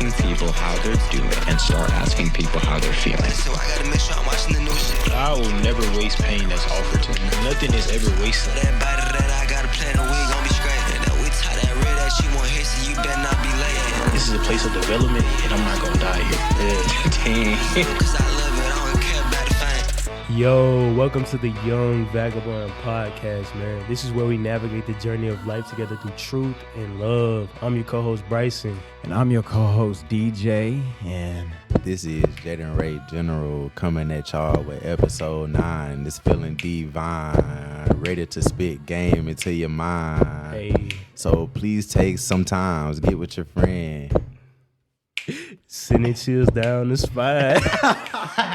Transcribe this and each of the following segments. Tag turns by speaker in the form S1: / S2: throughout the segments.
S1: asking people how they're doing and start asking people how they're feeling.
S2: So I gotta make sure I'm watching the news.
S3: I will never waste pain that's offered to me. Nothing is ever wasted.
S2: That body that I gotta plan a week, gon' be straight. And that we tie that red that you won't hit, so you better not be late.
S3: This is a place of development, and I'm not gonna die here. Dang.
S2: Cause I love it, I don't care about the fame.
S4: Yo, welcome to the Young Vagabond podcast, man. This is where we navigate the journey of life together through truth and love. I'm your co-host, Bryson.
S5: And I'm your co-host, DJ. And
S6: this is Jaden Ray General coming at y'all with episode 9. This feeling divine, ready to spit game into your mind.
S4: Hey.
S6: So please take some time, get with your friend.
S4: Sending chills down the spine.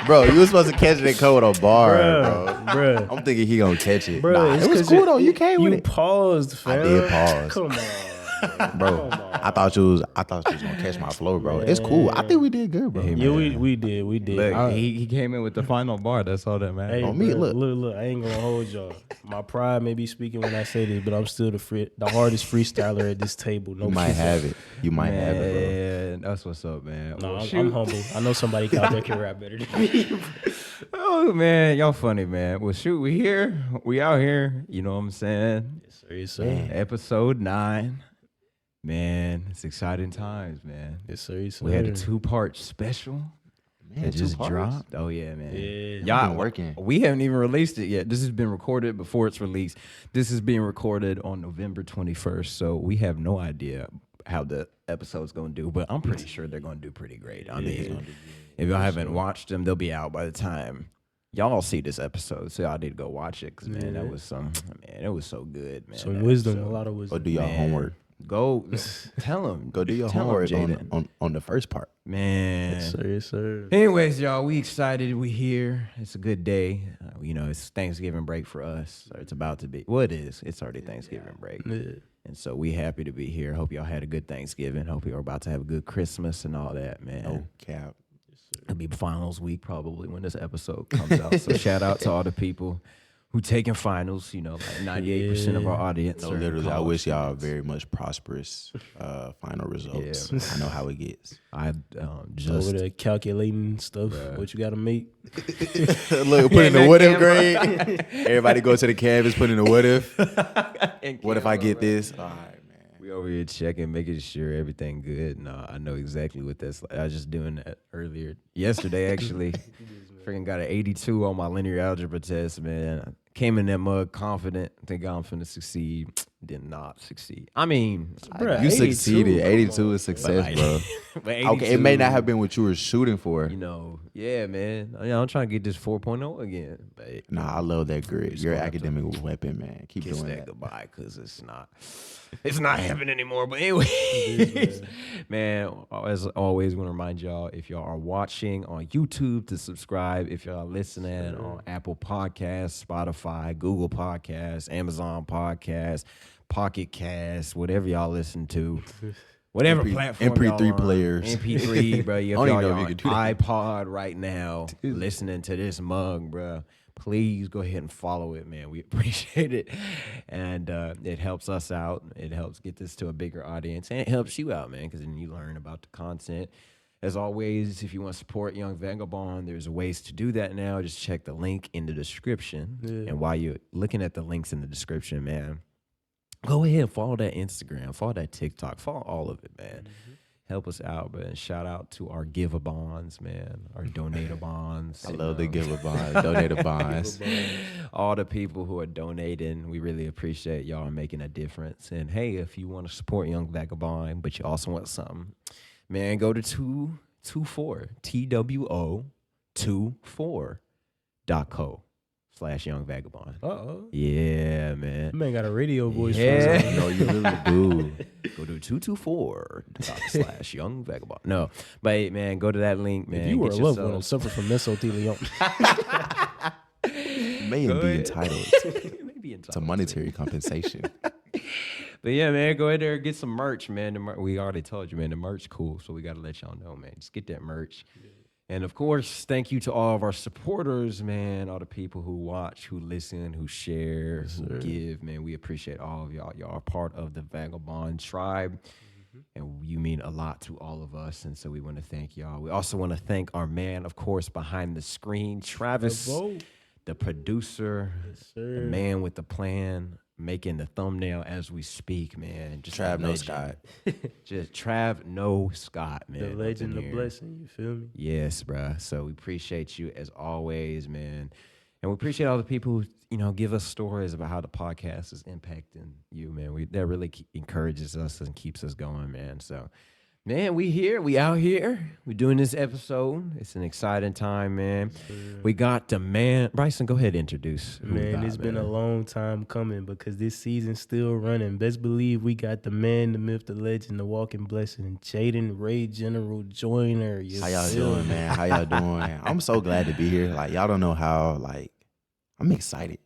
S6: Bro, you were supposed to catch that code on bar,
S4: Bruh.
S6: I'm thinking he gonna catch it.
S4: Bruh,
S6: It was cool though. You came with
S4: You
S6: it.
S4: paused, fam.
S6: I did pause.
S4: Come on,
S6: Bro, I thought you was gonna catch my flow, bro. It's cool. I think we did good, bro.
S4: Yeah, we did.
S5: look, he came in with the final bar. That's all that matters.
S4: Hey,
S6: On me,
S4: bruh,
S6: look.
S4: look, I ain't gonna hold y'all. My pride may be speaking when I say this, but I'm still the hardest freestyler at this table. No,
S6: You might have it. You might have it,
S5: Man, that's what's up, man.
S4: No,
S5: Well,
S4: I'm humble. I know somebody out there can rap better than me.
S5: Oh, man, y'all funny, man. Well, shoot, we here. We out here. You know what I'm saying?
S4: Yes, sir.
S5: Episode 9. Man, it's exciting times, man.
S4: Yes, sir.
S5: We had a 2-part special.
S6: Man,
S5: It just
S6: 2 parts?
S5: dropped. Oh, yeah, man.
S4: Yeah.
S5: Y'all
S6: been working.
S5: We haven't even released it yet. This has been recorded before it's released. This is being recorded on November 21st, so we have no idea how the episode's going to do, but I'm pretty sure they're going to do pretty great. I mean, if y'all haven't watched them, they'll be out by the time y'all see this episode, so y'all need to go watch it, because, man, that was it was so good, man.
S4: Some
S5: that
S4: wisdom,
S5: episode.
S4: a lot of
S6: Or
S4: wisdom.
S6: do your
S5: Man.
S6: homework.
S5: Go tell them.
S6: Go do your
S5: Tell 'em,
S6: homework
S5: Jaden.
S6: on the first part.
S5: Man.
S4: Yes, sir.
S5: Anyways, y'all, we excited. We here. It's a good day. It's Thanksgiving break for us. So it's about to be. Well, it is. It's already Thanksgiving break.
S4: Yeah.
S5: And so we happy to be here. Hope y'all had a good Thanksgiving. Hope you're about to have a good Christmas and all that, man.
S6: No cap.
S5: It'll be finals week probably when this episode comes out. So shout out to all the people who taking finals, like 98% of our audience.
S6: No,
S5: are in
S6: literally, I
S5: college
S6: wish y'all
S5: students.
S6: very much prosperous final results.
S5: Yeah.
S6: I know how it gets.
S5: I
S4: Over there calculating stuff, what you got to make.
S6: Look, put in the what if grade. Everybody go to the canvas, put in the what if. What if I get this? All right, man.
S5: We over here checking, making sure everything good. No, I know exactly what that's like. I was just doing that yesterday actually. Freaking got an 82 on my linear algebra test, man. Came in that mug confident, think I'm finna succeed. Did not succeed. I mean,
S4: Bruh,
S6: You
S4: 82,
S6: succeed.
S4: come
S6: 82
S4: on.
S6: is success, bro.
S5: but
S6: Okay, it may not have been what you were shooting for.
S5: Yeah, man. I'm trying to get this 4.0 again. But
S6: Nah, I love that grid. Your academic weapon, man. Keep
S5: kiss
S6: doing
S5: that
S6: that.
S5: goodbye, because it's not happening anymore. But anyway, man, as always, want to remind y'all, if y'all are watching on YouTube, to subscribe. If y'all are listening on Apple Podcasts, Spotify, Google Podcasts, Amazon Podcasts, Pocket Cast, whatever y'all listen to. Whatever platform
S6: MP3
S5: y'all on,
S6: players.
S5: MP3, bro. If
S6: I don't even
S5: y'all
S6: know if you
S5: on
S6: can do that.
S5: iPod right now, listening to this mug, bro, please go ahead and follow it, man. We appreciate it, and it helps us out. It helps get this to a bigger audience, and it helps you out, man, because then you learn about the content. As always, if you want to support Young Vagabond, there's ways to do that now. Just check the link in the description, and while you're looking at the links in the description, man, go ahead, follow that Instagram, follow that TikTok, follow all of it, man. Help us out, man. Shout out to our Give-a-bonds, man, our Donate-a-bonds.
S6: I love the give a bond, donate a bonds.
S5: All the people who are donating, we really appreciate y'all making a difference. And hey, if you want to support Young Vagabond, but you also want something, man, go to 224, TWO24.co/Young Vagabond.
S4: Uh-oh.
S5: Yeah, man.
S4: Man got a radio voice.
S5: Yeah.
S4: For
S6: No, you really do.
S5: Go to 224./Young Vagabond. No, but man, go to that link, man.
S4: If you were a
S5: Get
S4: loved
S5: yourself-
S4: one who suffered from mesothelioma,
S6: You may be entitled
S5: Maybe
S6: to monetary compensation.
S5: But yeah, man, go ahead there and get some merch, man. We already told you, man, the merch cool, so we got to let y'all know, man. Just get that merch. And of course, thank you to all of our supporters, man, all the people who watch, who listen, who share, who give, man. We appreciate all of y'all. Y'all are part of the Vagabond tribe. and you mean a lot to all of us. And so we want to thank y'all. We also want to thank our man, of course, behind the screen, Travis, the producer, the man with the plan, making the thumbnail as we speak, man. Just
S6: Trav No Scott.
S5: Just Trav No Scott, man.
S4: The legend, the blessing, you feel me?
S5: Yes, bruh. So we appreciate you as always, man. And we appreciate all the people who, give us stories about how the podcast is impacting you, man. That really encourages us and keeps us going, man. So, man, we out here. We're doing this episode. It's an exciting time, man. We got the man. Bryson, go ahead and introduce.
S4: Man, it's been a long time coming because this season's still running. Best believe we got the man, the myth, the legend, the walking blessing, Jaden Ray General Joyner.
S6: How y'all doing, man? How y'all doing? I'm so glad to be here. Like, y'all don't know how, I'm excited.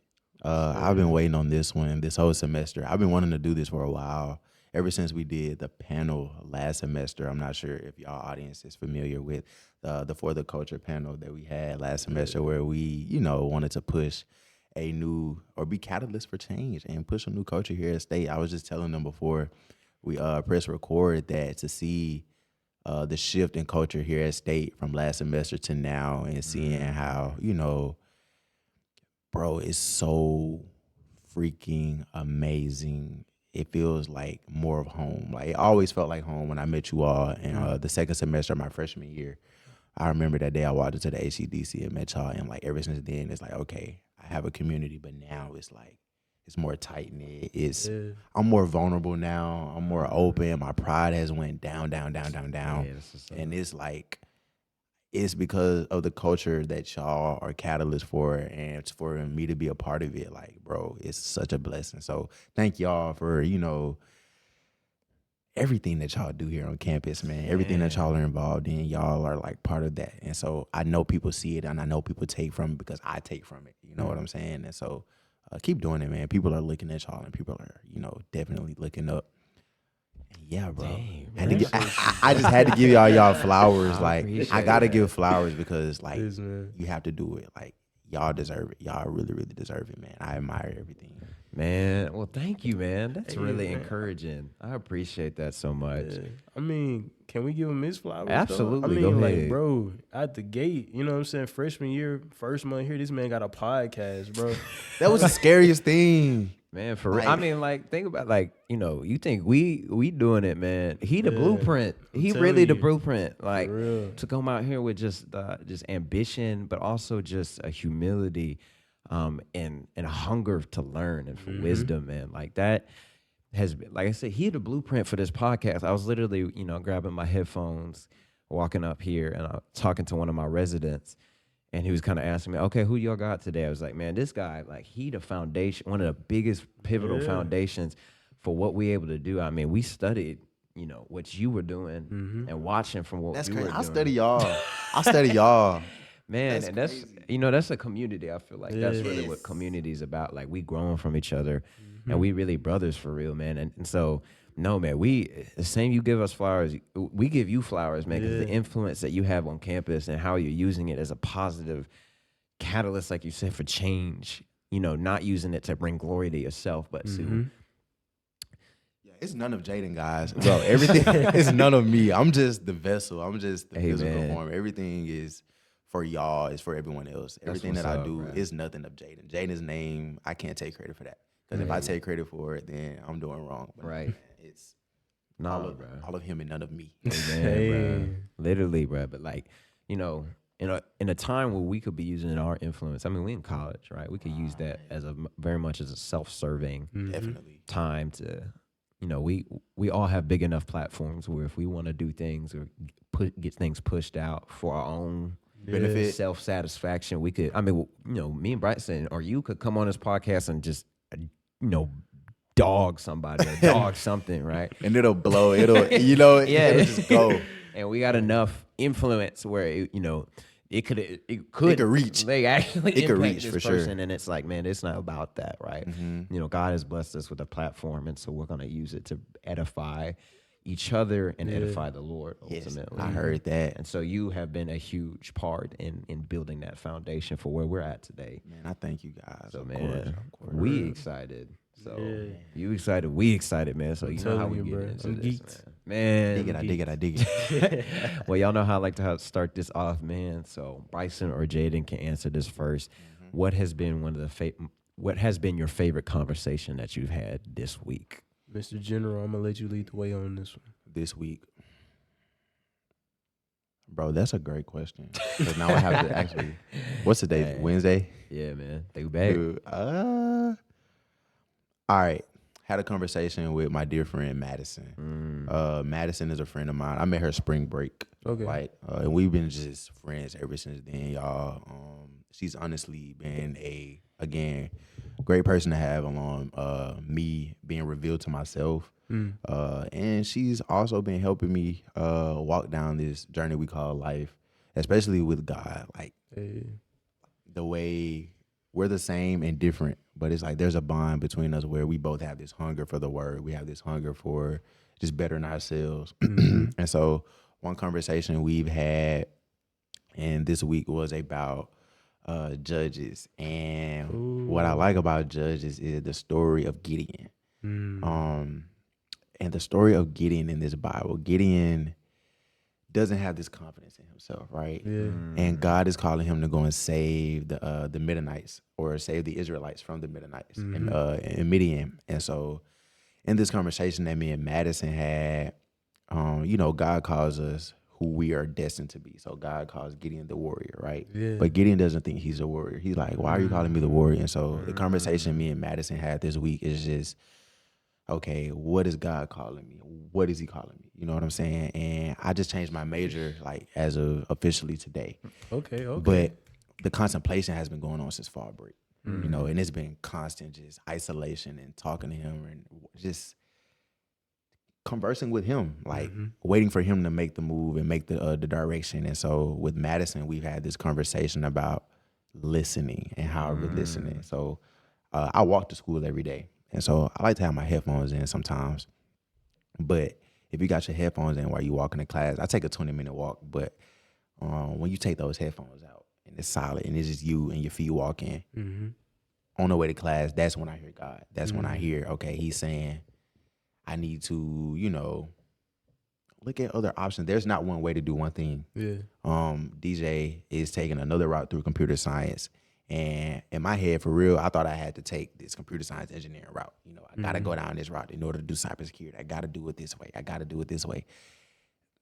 S6: I've been waiting on this one this whole semester. I've been wanting to do this for a while. Ever since we did the panel last semester. I'm not sure if y'all audience is familiar with the For the Culture panel that we had last semester, where we, wanted to push a new or be catalyst for change and push a new culture here at State. I was just telling them before we press record that to see the shift in culture here at State from last semester to now, and seeing how, bro, it's so freaking amazing. It feels like more of home. Like, it always felt like home when I met you all in the second semester of my freshman year. I remember that day I walked into the HCDC and met y'all, and ever since then, it's like, okay, I have a community, but now it's like, it's more tight-knit. I'm more vulnerable now. I'm more open. My pride has went down.
S5: Yeah,
S6: and it's like, it's because of the culture that y'all are catalyst for, and it's for me to be a part of it. Like, bro, it's such a blessing. So thank y'all for, everything that y'all do here on campus, man. Everything that y'all are involved in, y'all are part of that. And so I know people see it, and I know people take from it because I take from it. You know what I'm saying? And so keep doing it, man. People are looking at y'all, and people are, definitely looking up. Yeah, bro.
S5: Dang,
S6: I just had to give y'all flowers. I gotta give flowers because you have to do it. Y'all deserve it. Y'all really, really deserve it, man. I admire everything.
S5: Man, well, thank you, man. That's really encouraging. I appreciate that so much.
S4: Yeah. I mean, can we give him his flowers?
S5: Absolutely.
S4: Though?
S5: Go ahead.
S4: Bro, at the gate, you know what I'm saying? Freshman year, first month here, this man got a podcast, bro.
S6: That was the scariest thing.
S5: Man, for real. I mean, think about, you think we doing it, man. He the blueprint. He really the blueprint. To come out here with just ambition, but also just a humility, and a hunger to learn and for wisdom, man. That has been, like I said, he the blueprint for this podcast. I was literally, grabbing my headphones, walking up here, and I was talking to one of my residents. And he was kind of asking me, okay, who y'all got today? I was like, man, this guy, he the foundation, one of the biggest pivotal foundations for what we able to do. I mean, we studied, what you were doing and watching from what
S6: that's
S5: you
S6: crazy.
S5: were
S6: I'll
S5: doing.
S6: study y'all.
S5: Man,
S6: that's
S5: and that's a community. I feel like that's really what community is about. We growing from each other, and we really brothers for real, man. And so, no, man, the same you give us flowers, we give you flowers, man, because the influence that you have on campus and how you're using it as a positive catalyst, like you said, for change, not using it to bring glory to yourself, but to...
S6: It's none of Jaden, guys. Bro, everything is none of me. I'm just the vessel. I'm just the physical form. Everything is for y'all. It's for everyone else. Everything that I do is nothing of Jaden. Jaden's name, I can't take credit for that. Because if I take credit for it, then I'm doing wrong. But
S5: right.
S6: It's all of him and none of me.
S5: Bro. Literally, bro. But in a time where we could be using our influence, I mean, we in college, right? We could use that as very much as a self-serving
S6: definitely
S5: time to, we all have big enough platforms where if we want to do things or get things pushed out for our own benefit, self-satisfaction, we could. I mean, me and Bryson or you could come on this podcast and just, dog somebody or dog something, right?
S6: And it'll blow. It'll just go.
S5: And we got enough influence where it could
S6: reach.
S5: They actually
S6: it could
S5: reach
S6: this
S5: for
S6: person,
S5: sure. And it's like, man, it's not about that, right? God has blessed us with a platform, and so we're gonna use it to edify each other and edify the Lord ultimately.
S6: Yes, I heard that.
S5: And so you have been a huge part in building that foundation for where we're at today.
S6: Man, I thank you guys.
S5: So
S6: of
S5: man,
S6: course.
S5: we excited. So you excited, we excited, man. So you know how we get into this, man. Man,
S6: I dig it.
S5: well, y'all know how I like to start this off, man. So Bryson or Jaden can answer this first. What has been what has been your favorite conversation that you've had this week?
S4: Mr. General, I'm gonna let you lead the way on this one.
S6: This week. Bro, that's a great question. Because now I have to actually, what's the day?
S5: Hey.
S6: Wednesday?
S5: Yeah, man. Think back.
S6: Dude, all right. Had a conversation with my dear friend Madison. Madison is a friend of mine. I met her spring break.
S4: Okay.
S6: And we've been just friends ever since then, y'all. She's honestly been again, great person to have along me being revealed to myself. And she's also been helping me walk down this journey we call life, especially with God. Like the way we're the same and different, but it's like there's a bond between us where we both have this hunger for the word. We have this hunger for just bettering ourselves. And so one conversation we've had, and this week was about Judges. And what I like about Judges is the story of Gideon. And the story of Gideon in this Bible, Gideon doesn't have this confidence in himself, right?
S4: Yeah.
S6: And God is calling him to go and save the Midianites, or save the Israelites from the Midianites in Midian. And so in this conversation that me and Madison had, God calls us who we are destined to be. So God calls Gideon the warrior, right?
S4: Yeah.
S6: But Gideon doesn't think he's a warrior. He's like, why are you calling me the warrior? And so the conversation me and Madison had this week is just, okay, what is God calling me? What is he calling me? You know what I'm saying? And I just changed my major as of officially today.
S4: Okay.
S6: But the contemplation has been going on since fall break, and it's been constant just isolation and talking to him and just conversing with him, waiting for him to make the move and make the direction. And so with Madison, we've had this conversation about listening and how we're listening. So I walk to school every day. And so I like to have my headphones in sometimes. But if you got your headphones in while you walking to class, I take a 20-minute walk. But when you take those headphones out and it's solid and it's just you and your feet walking on the way to class, that's when I hear God. That's when I hear, okay, he's saying, I need to, look at other options. There's not one way to do one thing.
S4: Yeah.
S6: DJ is taking another route through computer science. And in my head, for real, I thought I had to take this computer science engineering route. I got to go down this route in order to do cybersecurity. I got to do it this way.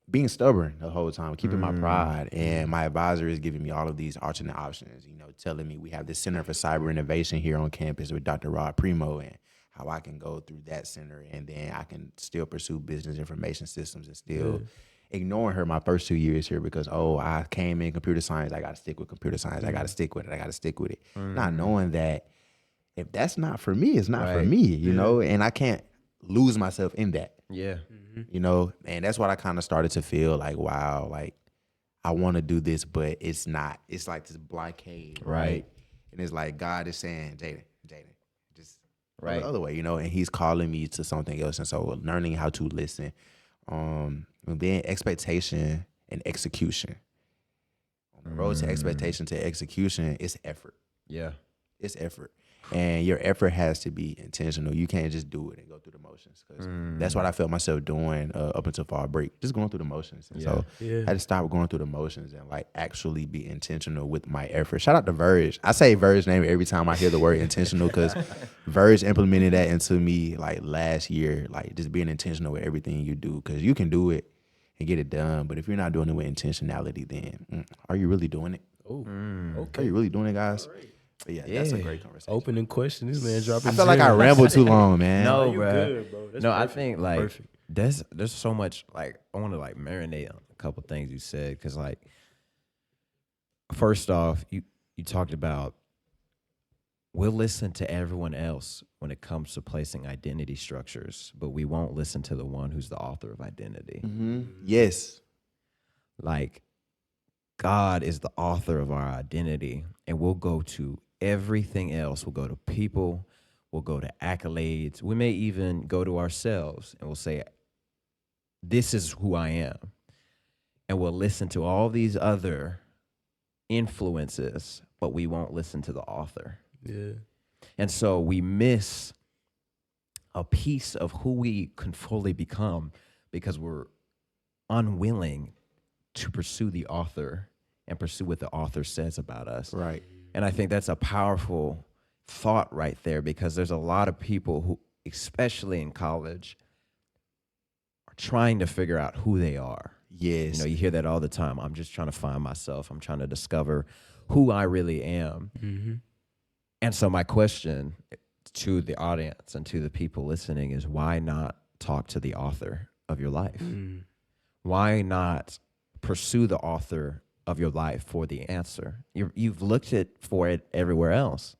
S6: Being stubborn the whole time, keeping my pride. And my advisor is giving me all of these alternate options, telling me we have this Center for Cyber Innovation here on campus with Dr. Rod Primo, and how I can go through that center and then I can still pursue business information systems and still ignoring her my first 2 years here because, I came in computer science. I got to stick with computer science. I got to stick with it. Not knowing that if that's not for me, it's not for me, and I can't lose myself in that.
S5: Yeah.
S6: And that's what I kind of started to feel like, wow, like I want to do this, but it's not. It's like this blockade, right? And it's like God is saying, Jaden, just go the other way, and he's calling me to something else. And so learning how to listen, and then expectation and execution. On the road to expectation to execution, it's effort.
S5: Yeah.
S6: It's effort. And your effort has to be intentional. You can't just do it and go through the motions. Because that's what I felt myself doing up until fall break, just going through the motions. And so I had to stop going through the motions and actually be intentional with my effort. Shout out to Verge. I say Verge name every time I hear the word intentional because Verge implemented that into me last year, just being intentional with everything you do. Because you can do it and get it done, but if you're not doing it with intentionality, then are you really doing it?
S4: Okay.
S6: Are you really doing it, guys? But that's a great conversation.
S4: Opening question. This man dropping.
S6: I feel like I rambled too long, man.
S5: No,
S4: you
S5: bro.
S4: good, bro. That's
S5: No, I
S4: perfect.
S5: think
S4: Perfect.
S5: there's so much I want to marinate on a couple things you said because first off, you talked about we'll listen to everyone else when it comes to placing identity structures, but we won't listen to the one who's the author of identity.
S6: Yes.
S5: God is the author of our identity, and we'll go to everything else. We'll go to people. We'll go to accolades. We may even go to ourselves, and we'll say, this is who I am. And we'll listen to all these other influences, but we won't listen to the author.
S4: Yeah.
S5: And so we miss a piece of who we can fully become because we're unwilling to pursue the author and pursue what the author says about us.
S6: Right.
S5: And I think that's a powerful thought right there, because there's a lot of people who, especially in college, are trying to figure out who they are.
S6: Yes.
S5: You know, you hear that all the time. I'm just trying to find myself. I'm trying to discover who I really am.
S4: Mm-hmm.
S5: And so my question to the audience and to the people listening is, why not talk to the author of your life?
S4: Mm.
S5: Why not pursue the author of your life for the answer? You've looked for it everywhere else.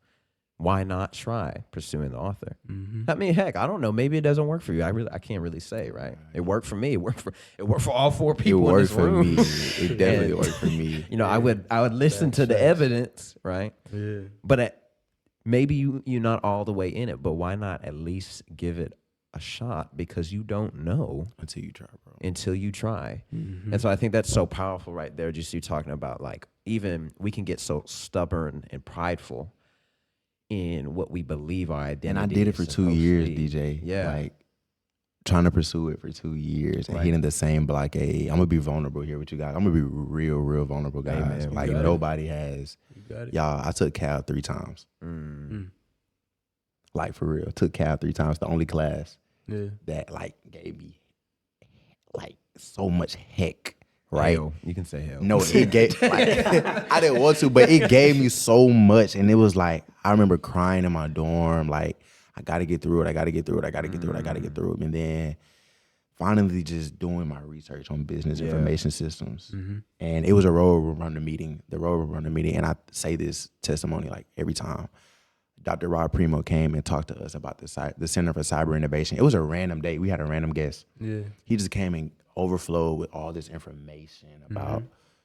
S5: Why not try pursuing the author?
S4: Mm-hmm.
S5: I mean, heck, I don't know. Maybe it doesn't work for you. I can't really say, right? It worked for me. It worked for all four
S6: It
S5: people in
S6: worked
S5: this
S6: for
S5: room.
S6: me. It definitely
S5: And,
S6: worked for me.
S5: You know, I would listen to the
S4: Facts.
S5: evidence, right?
S4: Yeah.
S5: But maybe you're not all the way in it. But why not at least give it a shot? Because you don't know
S6: Until you try, bro.
S5: until you try.
S4: Mm-hmm.
S5: And so I think that's so powerful right there. Just you talking about, like, even we can get so stubborn and prideful in what we believe our identity.
S6: And I did it for
S5: is
S6: 2
S5: supposed to
S6: years,
S5: be.
S6: DJ.
S5: Yeah.
S6: Like, trying to pursue it for 2 years and
S5: Right.
S6: hitting the same block. I'm gonna be vulnerable here with you guys. I'm gonna be real vulnerable, guys.
S5: Amen. You
S6: Like
S5: got it.
S6: nobody has.
S4: You got it.
S6: Y'all, I took Cal 3 times.
S5: Mm.
S6: Like for real. Took Cal 3 times. The only class
S4: Yeah.
S6: that like gave me like so much heck. Right.
S5: Hell. You can say hell.
S6: No, it gave like I didn't want to, but it gave me so much. And it was like, I remember crying in my dorm, like, I gotta get through it. I gotta get through it. I gotta get through it. I gotta get through it. And then finally just doing my research on business information systems.
S4: Mm-hmm.
S6: And it was a Roadrunner meeting. And I say this testimony like every time. Dr. Rob Primo came and talked to us about the Center for Cyber Innovation. It was a random day. We had a random guest.
S4: Yeah.
S6: He just came and overflowed with all this information about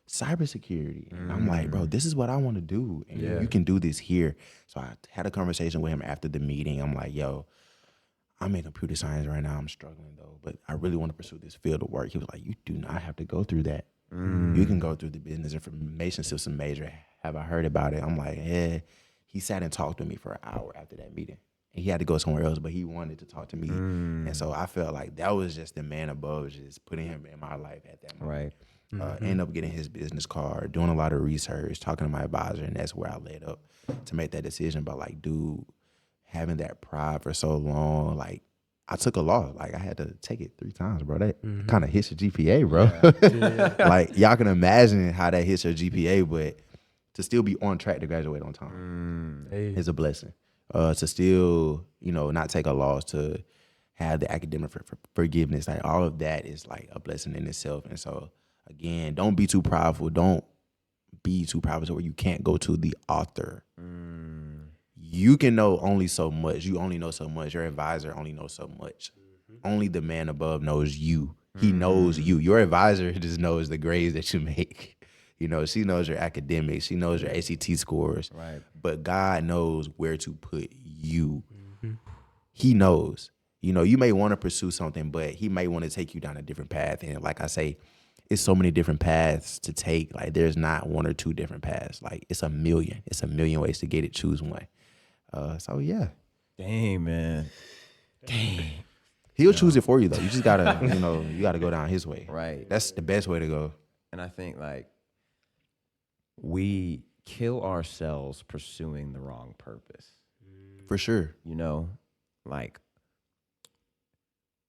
S6: cybersecurity. And I'm like, bro, this is what I want to do. And you can do this here. So I had a conversation with him after the meeting. I'm like, yo, I'm in computer science right now. I'm struggling though, but I really want to pursue this field of work. He was like, you do not have to go through that. You can go through the business information system major. Have I heard about it? I'm like, yeah. He sat and talked with me for an hour after that meeting. And he had to go somewhere else, but he wanted to talk to me. And so I felt like that was just the man above, just putting him in my life at that moment.
S5: Right.
S6: End up getting his business card, doing a lot of research, talking to my advisor, and that's where I led up to make that decision. But like, dude, having that pride for so long, like I took a loss. Like I had to take it 3 times, bro. That kind of hits your GPA, bro. Like y'all can imagine how that hits your GPA, but to still be on track to graduate on time
S4: Hey.
S6: is a blessing. To still, not take a loss, to have the academic forgiveness, like all of that is like a blessing in itself. And so again, don't be too prideful. Don't be too prideful to where you can't go to the author. You can know only so much. You only know so much. Your advisor only knows so much. Only the man above knows you. He knows you. Your advisor just knows the grades that you make. She knows your academics. She knows your ACT scores.
S5: Right.
S6: But God knows where to put you. He knows. You may want to pursue something, but he may want to take you down a different path. And like I say, it's so many different paths to take. Like there's not 1 or 2 different paths. Like it's a million. It's a million ways to get it. Choose one. So yeah.
S5: Dang, man. Dang.
S6: He'll choose it for you though. You just gotta, you gotta go down his way.
S5: Right.
S6: That's the best way to go.
S5: And I think like we kill ourselves pursuing the wrong purpose.
S6: For sure.
S5: Like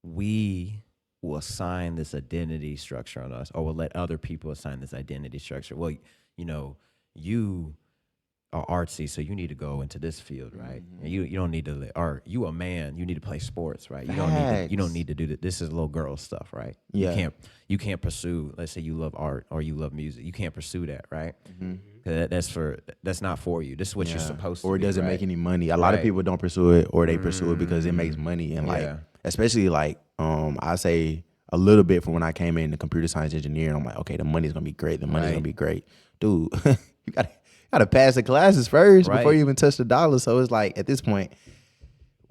S5: we will assign this identity structure on us, or we'll let other people assign this identity structure. Well, you are artsy, so you need to go into this field, right? And you don't need to, or you a man, you need to play sports, right? You don't need to do that. This is little girl stuff, right?
S6: Yeah.
S5: You can't pursue. Let's say you love art or you love music. You can't pursue that, right? That's not for you. This is what you're supposed to.
S6: Or it
S5: do,
S6: doesn't
S5: right?
S6: make any money. A lot of people don't pursue it, or they pursue it because it makes money. And like, especially like, I say a little bit from when I came into computer science engineering, I'm like, okay, the money's gonna be great. The money's gonna be great, dude. You gotta pass the classes first before you even touch the dollar. So it's like at this point,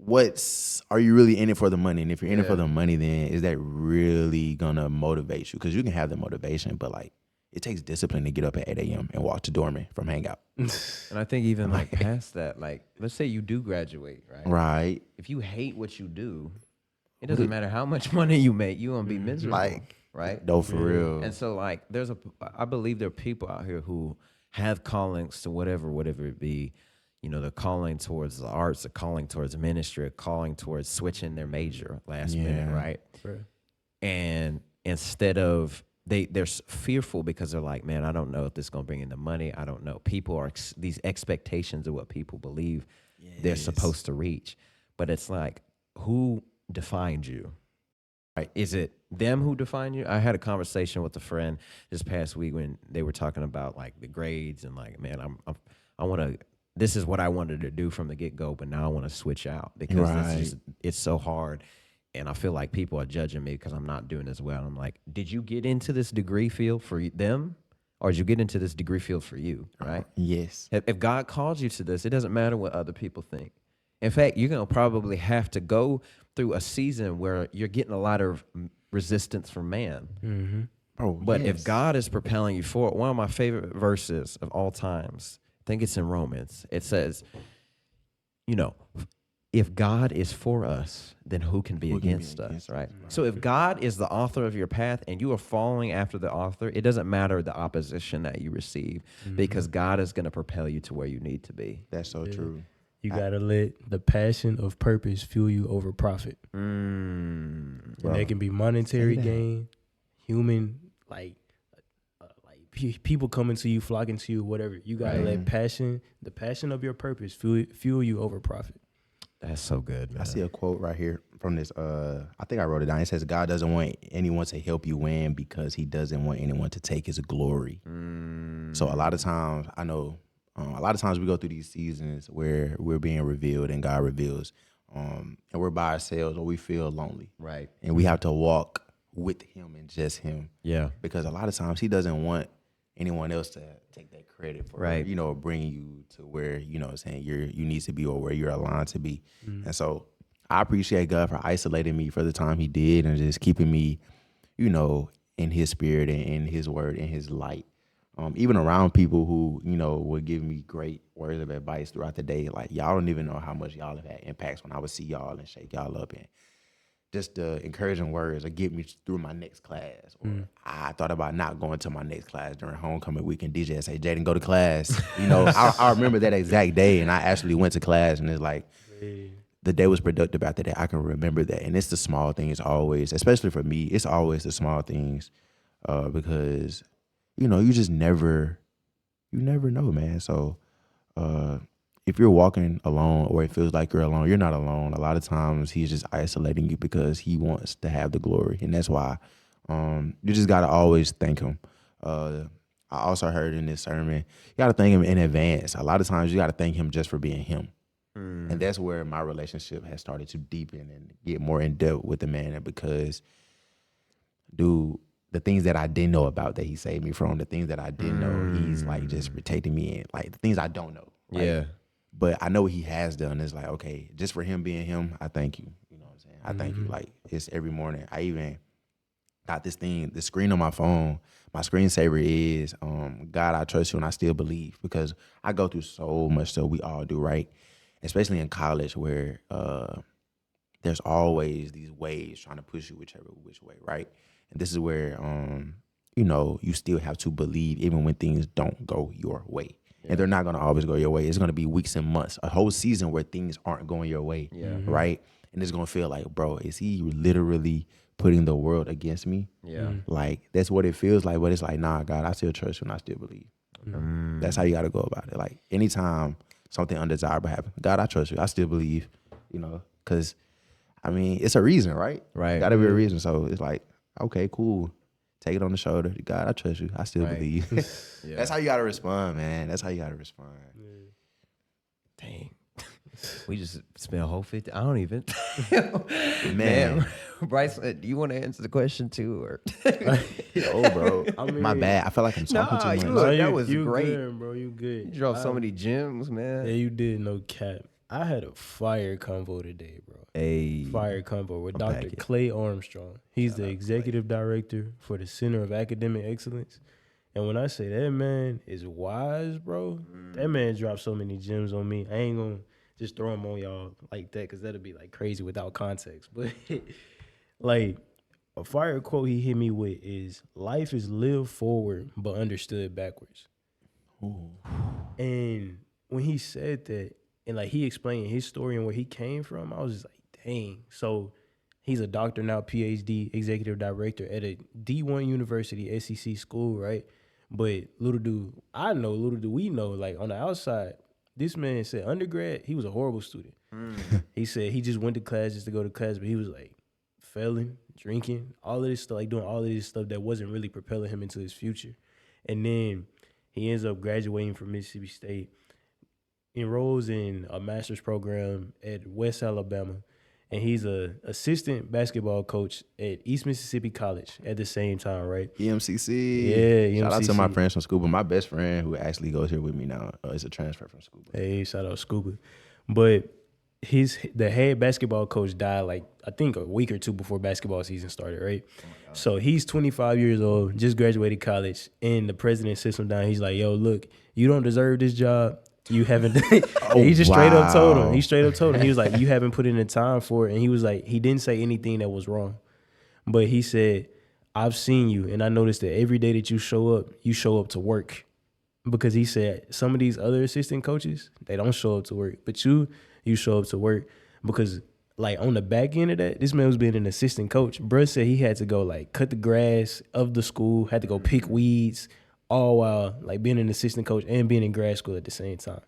S6: are you really in it for the money? And if you're in it for the money, then is that really gonna motivate you? Because you can have the motivation, but like it takes discipline to get up at 8 a.m. and walk to Dorman from Hangout.
S5: And I think even like past that, like let's say you do graduate, right?
S6: Right.
S5: If you hate what you do, It doesn't matter how much money you make, you gonna be miserable,
S6: Like,
S5: right?
S6: no, for real.
S5: And so, like, I believe there are people out here who have callings to whatever it be. You know, they're calling towards the arts, they're calling towards ministry, calling towards switching their major last minute, right?
S4: Right.
S5: And instead of they're fearful because they're like, man, I don't know if this is gonna bring in the money. I don't know. People are these expectations of what people believe they're supposed to reach, but it's like, who defined you? Right? Is it them who define you? I had a conversation with a friend this past week when they were talking about like the grades and like, man, I want to. This is what I wanted to do from the get go, but now I want to switch out because it's so hard, and I feel like people are judging me because I'm not doing as well. I'm like, did you get into this degree field for them, or did you get into this degree field for you? Right?
S6: Yes.
S5: If God called you to this, it doesn't matter what other people think. In fact, you're gonna probably have to go through a season where you're getting a lot of resistance from man.
S4: Mm-hmm.
S6: Oh,
S5: But if God is propelling you forward, one of my favorite verses of all times, I think it's in Romans. It says, you know, if God is for us, then who can be against us, right? So if God is the author of your path and you are following after the author, it doesn't matter the opposition that you receive because God is going to propel you to where you need to be.
S6: That's so true.
S4: You gotta let the passion of purpose fuel you over profit.
S5: Mm.
S4: And that can be monetary gain, human, people coming to you, flocking to you, whatever. You gotta let the passion of your purpose fuel you over profit.
S5: That's so good, man.
S6: I see a quote right here from this. I think I wrote it down. It says, God doesn't want anyone to help you win because he doesn't want anyone to take his glory. So a lot of times, I know, a lot of times we go through these seasons where we're being revealed and God reveals, and we're by ourselves or we feel lonely.
S5: Right.
S6: And we have to walk with him and just him.
S5: Yeah.
S6: Because a lot of times he doesn't want anyone else to take that credit for,
S5: Right.
S6: you know, bringing you to where, you know what I'm saying, you need to be or where you're aligned to be. And so I appreciate God for isolating me for the time he did and just keeping me, you know, in his spirit and in his word and his light. Even around people who, you know, would give me great words of advice throughout the day. Like, y'all don't even know how much y'all have had impacts when I would see y'all and shake y'all up, and just the encouraging words that get me through my next class. Or I thought about not going to my next class during homecoming week, and DJ say, Jaden, go to class. You know, I remember that exact day, and I actually went to class, and it's like, the day was productive after that. I can remember that. And it's the small things always, especially for me, it's always the small things because, you know, you never know, man. So if you're walking alone or it feels like you're alone, you're not alone. A lot of times he's just isolating you because he wants to have the glory. And that's why you just got to always thank him. I also heard in this sermon, you got to thank him in advance. A lot of times you got to thank him just for being him. And that's where my relationship has started to deepen and get more in depth with the man, because, dude, the things that I didn't know about that he saved me from, the things that I didn't know, he's like just protecting me in, like the things I don't know. Right? Yeah. But I know what he has done. It's like, okay, just for him being him, I thank you. You know what I'm saying? I thank you. Like, it's every morning. I even got this thing, the screen on my phone. My screensaver is, God, I trust you and I still believe, because I go through so much stuff. We all do, right? Especially in college, where there's always these waves trying to push you which way, right? And this is where, you know, you still have to believe even when things don't go your way. Yeah. And they're not going to always go your way. It's going to be weeks and months, a whole season where things aren't going your way, right? And it's going to feel like, bro, is he literally putting the world against me? Yeah. Like, that's what it feels like, but it's like, nah, God, I still trust you and I still believe. That's how you got to go about it. Like, anytime something undesirable happens, God, I trust you, I still believe, you know, because, I mean, it's a reason, right? Right. Got to be a reason. So it's like, okay, cool. Take it on the shoulder. God, I trust you. I still believe. That's how you got to respond, man. That's how you got to respond.
S5: Dang. We just spent a whole 50. I don't even.
S6: Man.
S5: Bryce, do you want to answer the question too? Or?
S6: Oh, bro. I mean, my bad. I feel like I'm talking too much.
S5: Look, that was great.
S4: Good, bro. You good.
S5: You dropped so many gems, man.
S4: Yeah, you did. No cap. I had a fire convo today, bro. Fire convo with Dr. Clay Armstrong. He's the executive director for the Center of Academic Excellence. And when I say that man is wise, bro, that man dropped so many gems on me. I ain't going to just throw them on y'all like that, because that'll be like crazy without context. But Like, a fire quote he hit me with is, life is lived forward but understood backwards.
S6: Ooh.
S4: And when he said that, and like he explained his story and where he came from, I was just like, dang. So he's a doctor now, PhD, executive director at a D1 university, SEC school, right? But little do we know, like on the outside, this man said undergrad, he was a horrible student. He said he just went to class just to go to class, but he was like failing, drinking, all of this stuff, like doing all of this stuff that wasn't really propelling him into his future. And then he ends up graduating from Mississippi State, enrolls in a master's program at West Alabama, and he's a assistant basketball coach at East Mississippi College at the same time, right?
S6: EMCC.
S4: Yeah,
S6: Shout out to
S4: EMCC.
S6: my friends from Scuba. My best friend who actually goes here with me now is a transfer from Scuba.
S4: Hey, shout out Scuba. But the head basketball coach died like I think a week or two before basketball season started, right? So he's 25 years old, just graduated college, and the president sits him down. He's like, yo, look, you don't deserve this job. You haven't. He just straight up told him. He straight up told him. He was like, you haven't put in the time for it. And he was like, he didn't say anything that was wrong. But he said, I've seen you, and I noticed that every day that you show up to work. Because he said some of these other assistant coaches, they don't show up to work. But you show up to work because, like, on the back end of that, this man was being an assistant coach. Bruh said he had to go, like, cut the grass of the school, had to go pick weeds, all while, like, being an assistant coach and being in grad school at the same time.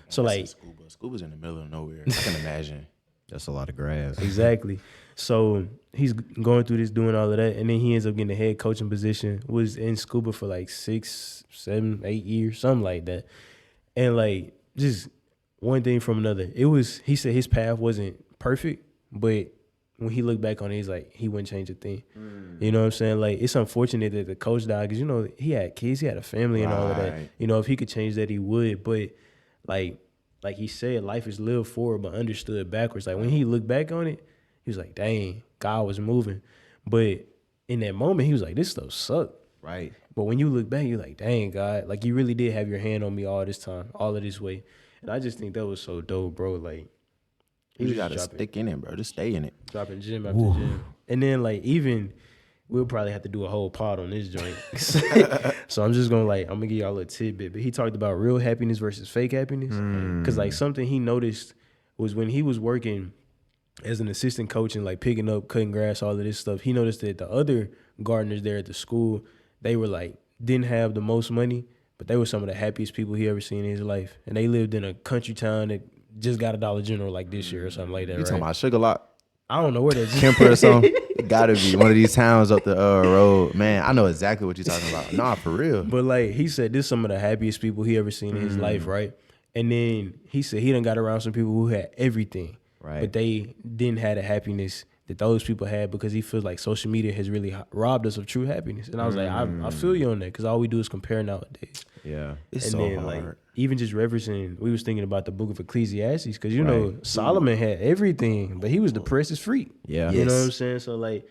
S4: So, like...
S6: Scuba's in the middle of nowhere. I can imagine.
S5: That's a lot of grass.
S4: Exactly. So he's going through this, doing all of that, and then he ends up getting a head coaching position. Was in Scuba for like 6, 7, 8 years, something like that. And like just one thing from another. He said his path wasn't perfect, but when he looked back on it, he's like, he wouldn't change a thing. You know what I'm saying? Like, it's unfortunate that the coach died because, you know, he had kids, he had a family and all of that. You know, if he could change that, he would. But like he said, life is lived forward but understood backwards. Like, when he looked back on it, he was like, dang, God was moving. But in that moment, he was like, this stuff sucked.
S5: Right.
S4: But when you look back, you're like, dang, God, like, you really did have your hand on me all this time, all of this way. And I just think that was so dope, bro. Like,
S6: You got to stick in it, bro. Just stay in it.
S4: Dropping gym after gym. And then, like, even... we'll probably have to do a whole pod on this joint. So I'm just going to give y'all a tidbit. But he talked about real happiness versus fake happiness. Because, like, something he noticed was when he was working as an assistant coach and, like, picking up, cutting grass, all of this stuff, he noticed that the other gardeners there at the school, they were, like, didn't have the most money, but they were some of the happiest people he ever seen in his life. And they lived in a country town that just got a Dollar General, like, this year or something like that,
S6: You talking about Sugar Lock?
S4: I don't know where that's
S6: Kemper or something? Gotta be one of these towns up the road. Man, I know exactly what you're talking about. Nah, for real.
S4: But like he said, this is some of the happiest people he ever seen in his life, right? And then he said he done got around some people who had everything,
S5: Right.
S4: but they didn't have the happiness that those people had because he feels like social media has really robbed us of true happiness. And I was like, I feel you on that because all we do is compare nowadays.
S5: Yeah.
S6: It's
S4: And
S6: so
S4: then
S6: hard.
S4: like even just referencing, we was thinking about the book of Ecclesiastes because you know Solomon had everything, but he was depressed as freak.
S5: Yeah.
S4: You know what I'm saying? So like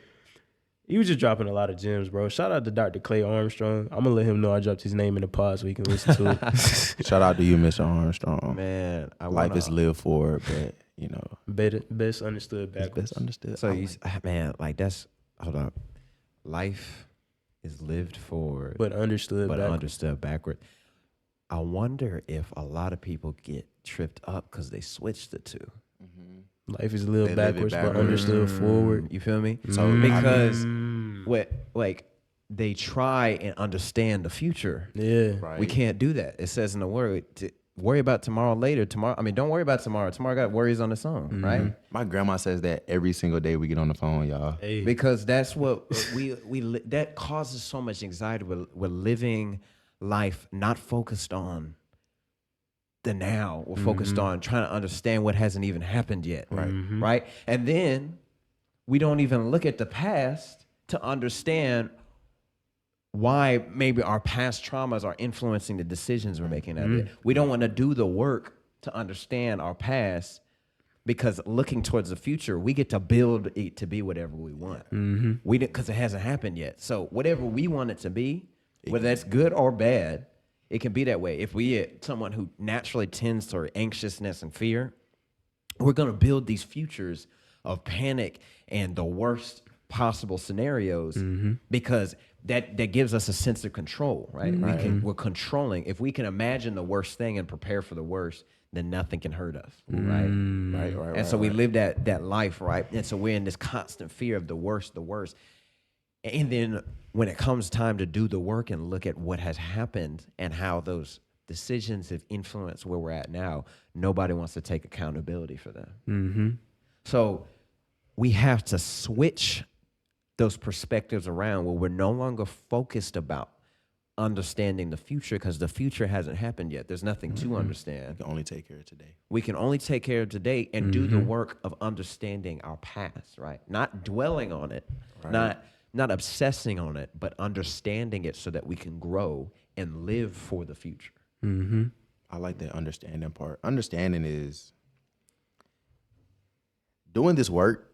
S4: he was just dropping a lot of gems, bro. Shout out to Dr. Clay Armstrong. I'm gonna let him know I dropped his name in the pod so he can listen to it.
S6: Shout out to you, Mr. Armstrong.
S5: Man,
S6: Life is lived forward, but you know,
S4: Best understood
S6: it's
S4: backwards.
S6: best understood.
S5: So man, like that's hold up. Life is lived forward,
S4: But understood backwards.
S5: understood backward. I wonder if a lot of people get tripped up because they switched the two.
S4: Life is lived
S6: They live it
S4: backwards, but
S6: backwards.
S4: understood forward.
S5: You feel me?
S6: So,
S5: because what like they try and understand the future.
S4: Yeah.
S6: Right.
S5: We can't do that. It says in the word, to worry about tomorrow later. Don't worry about tomorrow. Tomorrow got worries on its own, right?
S6: My grandma says that every single day we get on the phone, y'all.
S4: Hey.
S5: Because that's what that causes so much anxiety. We're living life not focused on the now. We're focused on trying to understand what hasn't even happened yet. Right. And then we don't even look at the past to understand why maybe our past traumas are influencing the decisions we're making out of it. We don't want to do the work to understand our past because looking towards the future, we get to build it to be whatever we want. We didn't, because it hasn't happened yet. So whatever we want it to be, whether that's good or bad, it can be that way. If we are someone who naturally tends toward anxiousness and fear, we're going to build these futures of panic and the worst possible scenarios because that gives us a sense of control, right? We're controlling. If we can imagine the worst thing and prepare for the worst, then nothing can hurt us, right? And so we live that life, right? And so we're in this constant fear of the worst. And then when it comes time to do the work and look at what has happened and how those decisions have influenced where we're at now, nobody wants to take accountability for them. So we have to switch those perspectives around where we're no longer focused about understanding the future because the future hasn't happened yet. There's nothing to understand.
S6: We can only take care of today.
S5: We can only take care of today and do the work of understanding our past, right? Not dwelling on it, not obsessing on it, but understanding it so that we can grow and live for the future.
S6: I like that understanding part. Understanding is doing this work.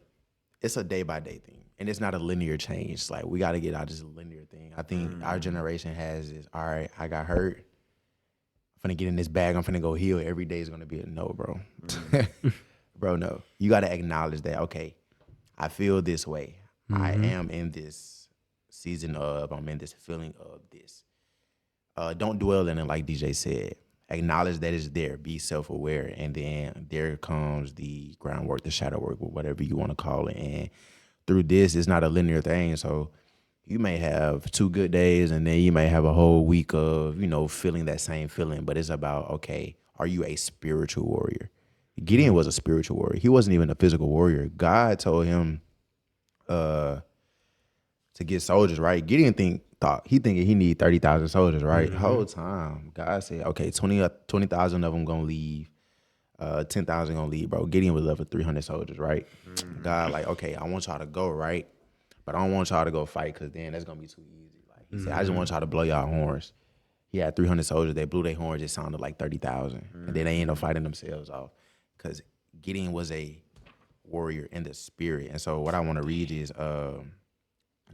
S6: It's a day by day thing. And it's not a linear change. Like, we got to get out of this linear thing. I think our generation has this, all right, I got hurt. I'm finna get in this bag. I'm finna go heal. Every day is going to be a no, bro. Bro, no. You got to acknowledge that, okay, I feel this way. I am in this season of, I'm in this feeling of this. Don't dwell in it like DJ said. Acknowledge that it's there. Be self-aware. And then there comes the groundwork, the shadow work, or whatever you want to call it. And through this, it's not a linear thing. So you may have 2 good days and then you may have a whole week of, feeling that same feeling. But it's about, okay, are you a spiritual warrior? Gideon was a spiritual warrior. He wasn't even a physical warrior. God told him to get soldiers, right? Gideon thought he need 30,000 soldiers, right? The whole time, God said, okay, 20,000 of them gonna leave. 10,000 gonna leave, bro. Gideon was left with 300 soldiers, right? God, like, okay, I want y'all to go, right? But I don't want y'all to go fight because then that's gonna be too easy. Like he said, I just want y'all to blow y'all horns. He had 300 soldiers. They blew their horns. It sounded like 30,000, and then they ended up fighting themselves off because Gideon was a warrior in the spirit. And so what I want to read is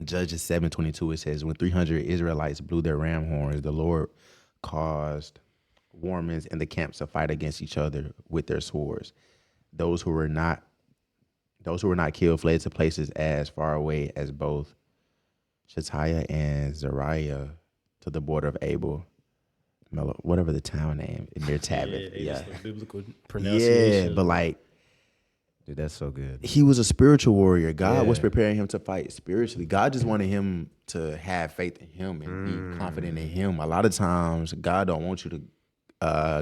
S6: Judges 7:22. It says, when 300 Israelites blew their ram horns, the Lord caused warmings in the camps to fight against each other with their swords. Those who were not killed fled to places as far away as both Shettiah and Zariah to the border of Abel, whatever the town name near Tabith.
S4: Yeah. Biblical pronunciation.
S6: Yeah, but like,
S5: dude, that's so good.
S6: he was a spiritual warrior. God was preparing him to fight spiritually. God just wanted him to have faith in him and be confident in him. A lot of times, God don't want you to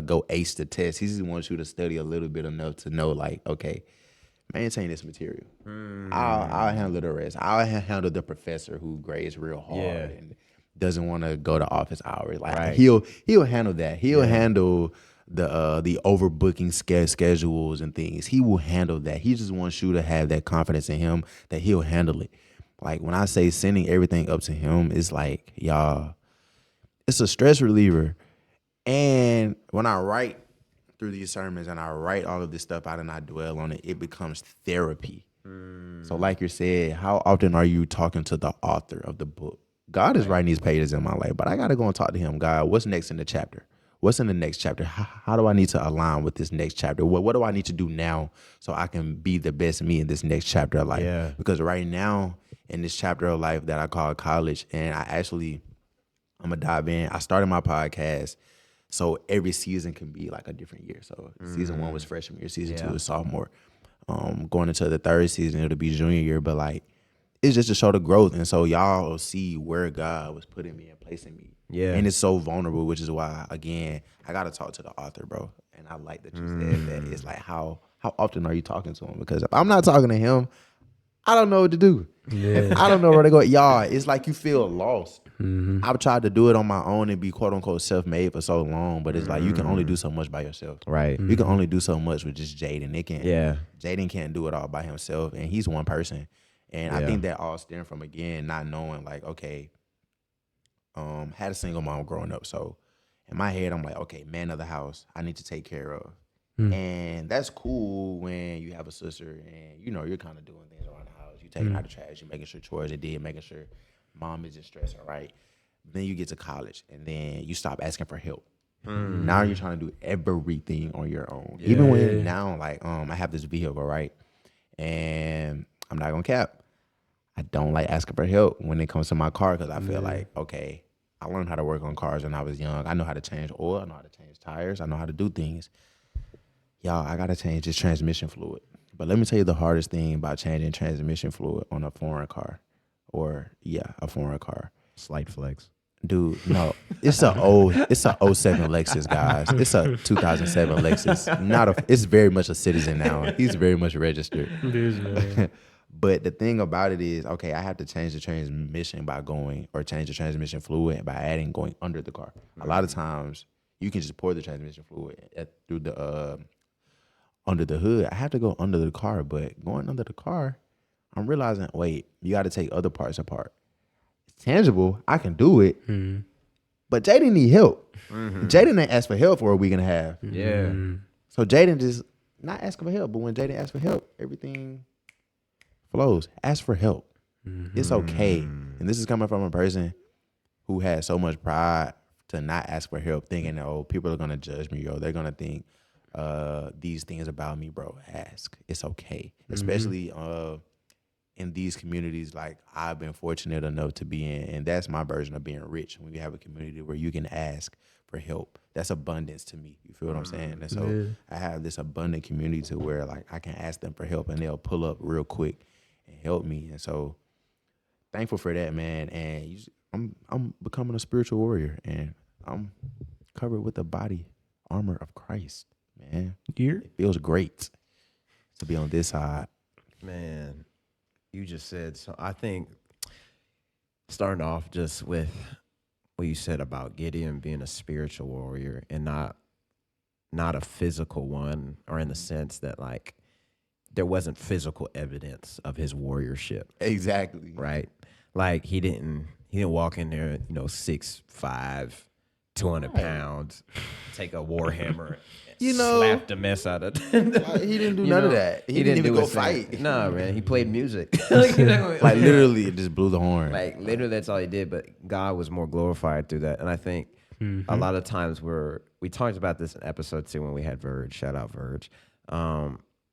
S6: go ace the test. He just wants you to study a little bit enough to know, like, okay, maintain this material. I'll handle the rest. I'll handle the professor who grades real hard and doesn't want to go to office hours. Like he'll handle that. He'll handle the overbooking schedules and things. He will handle that. He just wants you to have that confidence in him that he'll handle it. Like when I say sending everything up to him, it's like, y'all, it's a stress reliever. And when I write through these sermons and I write all of this stuff out and I dwell on it, it becomes therapy. So like you said, how often are you talking to the author of the book? God is writing these pages in my life, but I got to go and talk to him. God, what's next in the chapter? What's in the next chapter? How do I need to align with this next chapter? What do I need to do now so I can be the best me in this next chapter of life? Yeah. Because right now in this chapter of life that I call college, and I'm going to dive in. I started my podcast, so every season can be like a different year. So season 1 was freshman year. Season 2 is sophomore. Going into the 3rd season, it'll be junior year. But like, it's just to show the growth. And so y'all will see where God was putting me and placing me. Yeah. And it's so vulnerable, which is why, again, I got to talk to the author, bro. And I like that you said that. It's like, how often are you talking to him? Because if I'm not talking to him, I don't know what to do. Yeah. I don't know where to go. Y'all, it's like you feel lost. I've tried to do it on my own and be quote unquote self-made for so long, but it's like you can only do so much by yourself. Right. You can only do so much with just Jaden. Jaden can't do it all by himself, and he's one person. And I think that all stemmed from, again, not knowing, like, okay, had a single mom growing up. So in my head, I'm like, okay, man of the house, I need to take care of. And that's cool when you have a sister and, you're kind of doing things around the house. You taking out the trash, you're making sure chores are did, making sure mom isn't stressing, right? Then you get to college and then you stop asking for help. Now you're trying to do everything on your own. Yeah. Even when now, like, I have this vehicle, right? And I'm not gonna cap, I don't like asking for help when it comes to my car because I feel like, okay, I learned how to work on cars when I was young. I know how to change oil. I know how to change tires. I know how to do things. Y'all, I got to change this transmission fluid. But let me tell you the hardest thing about changing transmission fluid on a foreign car. A foreign car.
S5: Slight flex.
S6: Dude, no. It's a '07 Lexus, guys. It's a 2007 Lexus. It's very much a Citizen now. He's very much registered.
S4: It is, man.
S6: But the thing about it is, okay, I have to change the transmission change the transmission fluid by going under the car. A lot of times, you can just pour the transmission fluid through the under the hood. I have to go under the car, but going under the car, I'm realizing, wait, you got to take other parts apart. It's tangible. I can do it, but Jaden need help. Jaden ain't asked for help for a week and a half.
S5: Yeah.
S6: So Jaden just not asking for help, but when Jaden asks for help, everything flows. Ask for help. It's okay. And this is coming from a person who has so much pride to not ask for help, thinking, oh, people are gonna judge me, or they're gonna think these things about me, bro. Ask. It's okay. Especially in these communities like I've been fortunate enough to be in, and that's my version of being rich. When you have a community where you can ask for help, that's abundance to me. You feel what I'm saying? And so I have this abundant community to where like I can ask them for help and they'll pull up real quick and help me. And so thankful for that, man. And I'm becoming a spiritual warrior, and I'm covered with the body armor of Christ, man. It feels great to be on this side.
S5: Man, you just said so. I think starting off just with what you said about Gideon being a spiritual warrior and not a physical one, or in the sense that like there wasn't physical evidence of his warriorship.
S6: Exactly.
S5: Right? Like he didn't walk in there, 6'5", 200 pounds, take a warhammer, slap the mess out of it.
S6: He didn't do none of that. He didn't even go fight.
S5: No, man, he played music.
S6: Like literally, it just blew the horn.
S5: Like literally, that's all he did. But God was more glorified through that. And I think a lot of times we talked about this in episode 2 when we had Verge. Shout out Verge.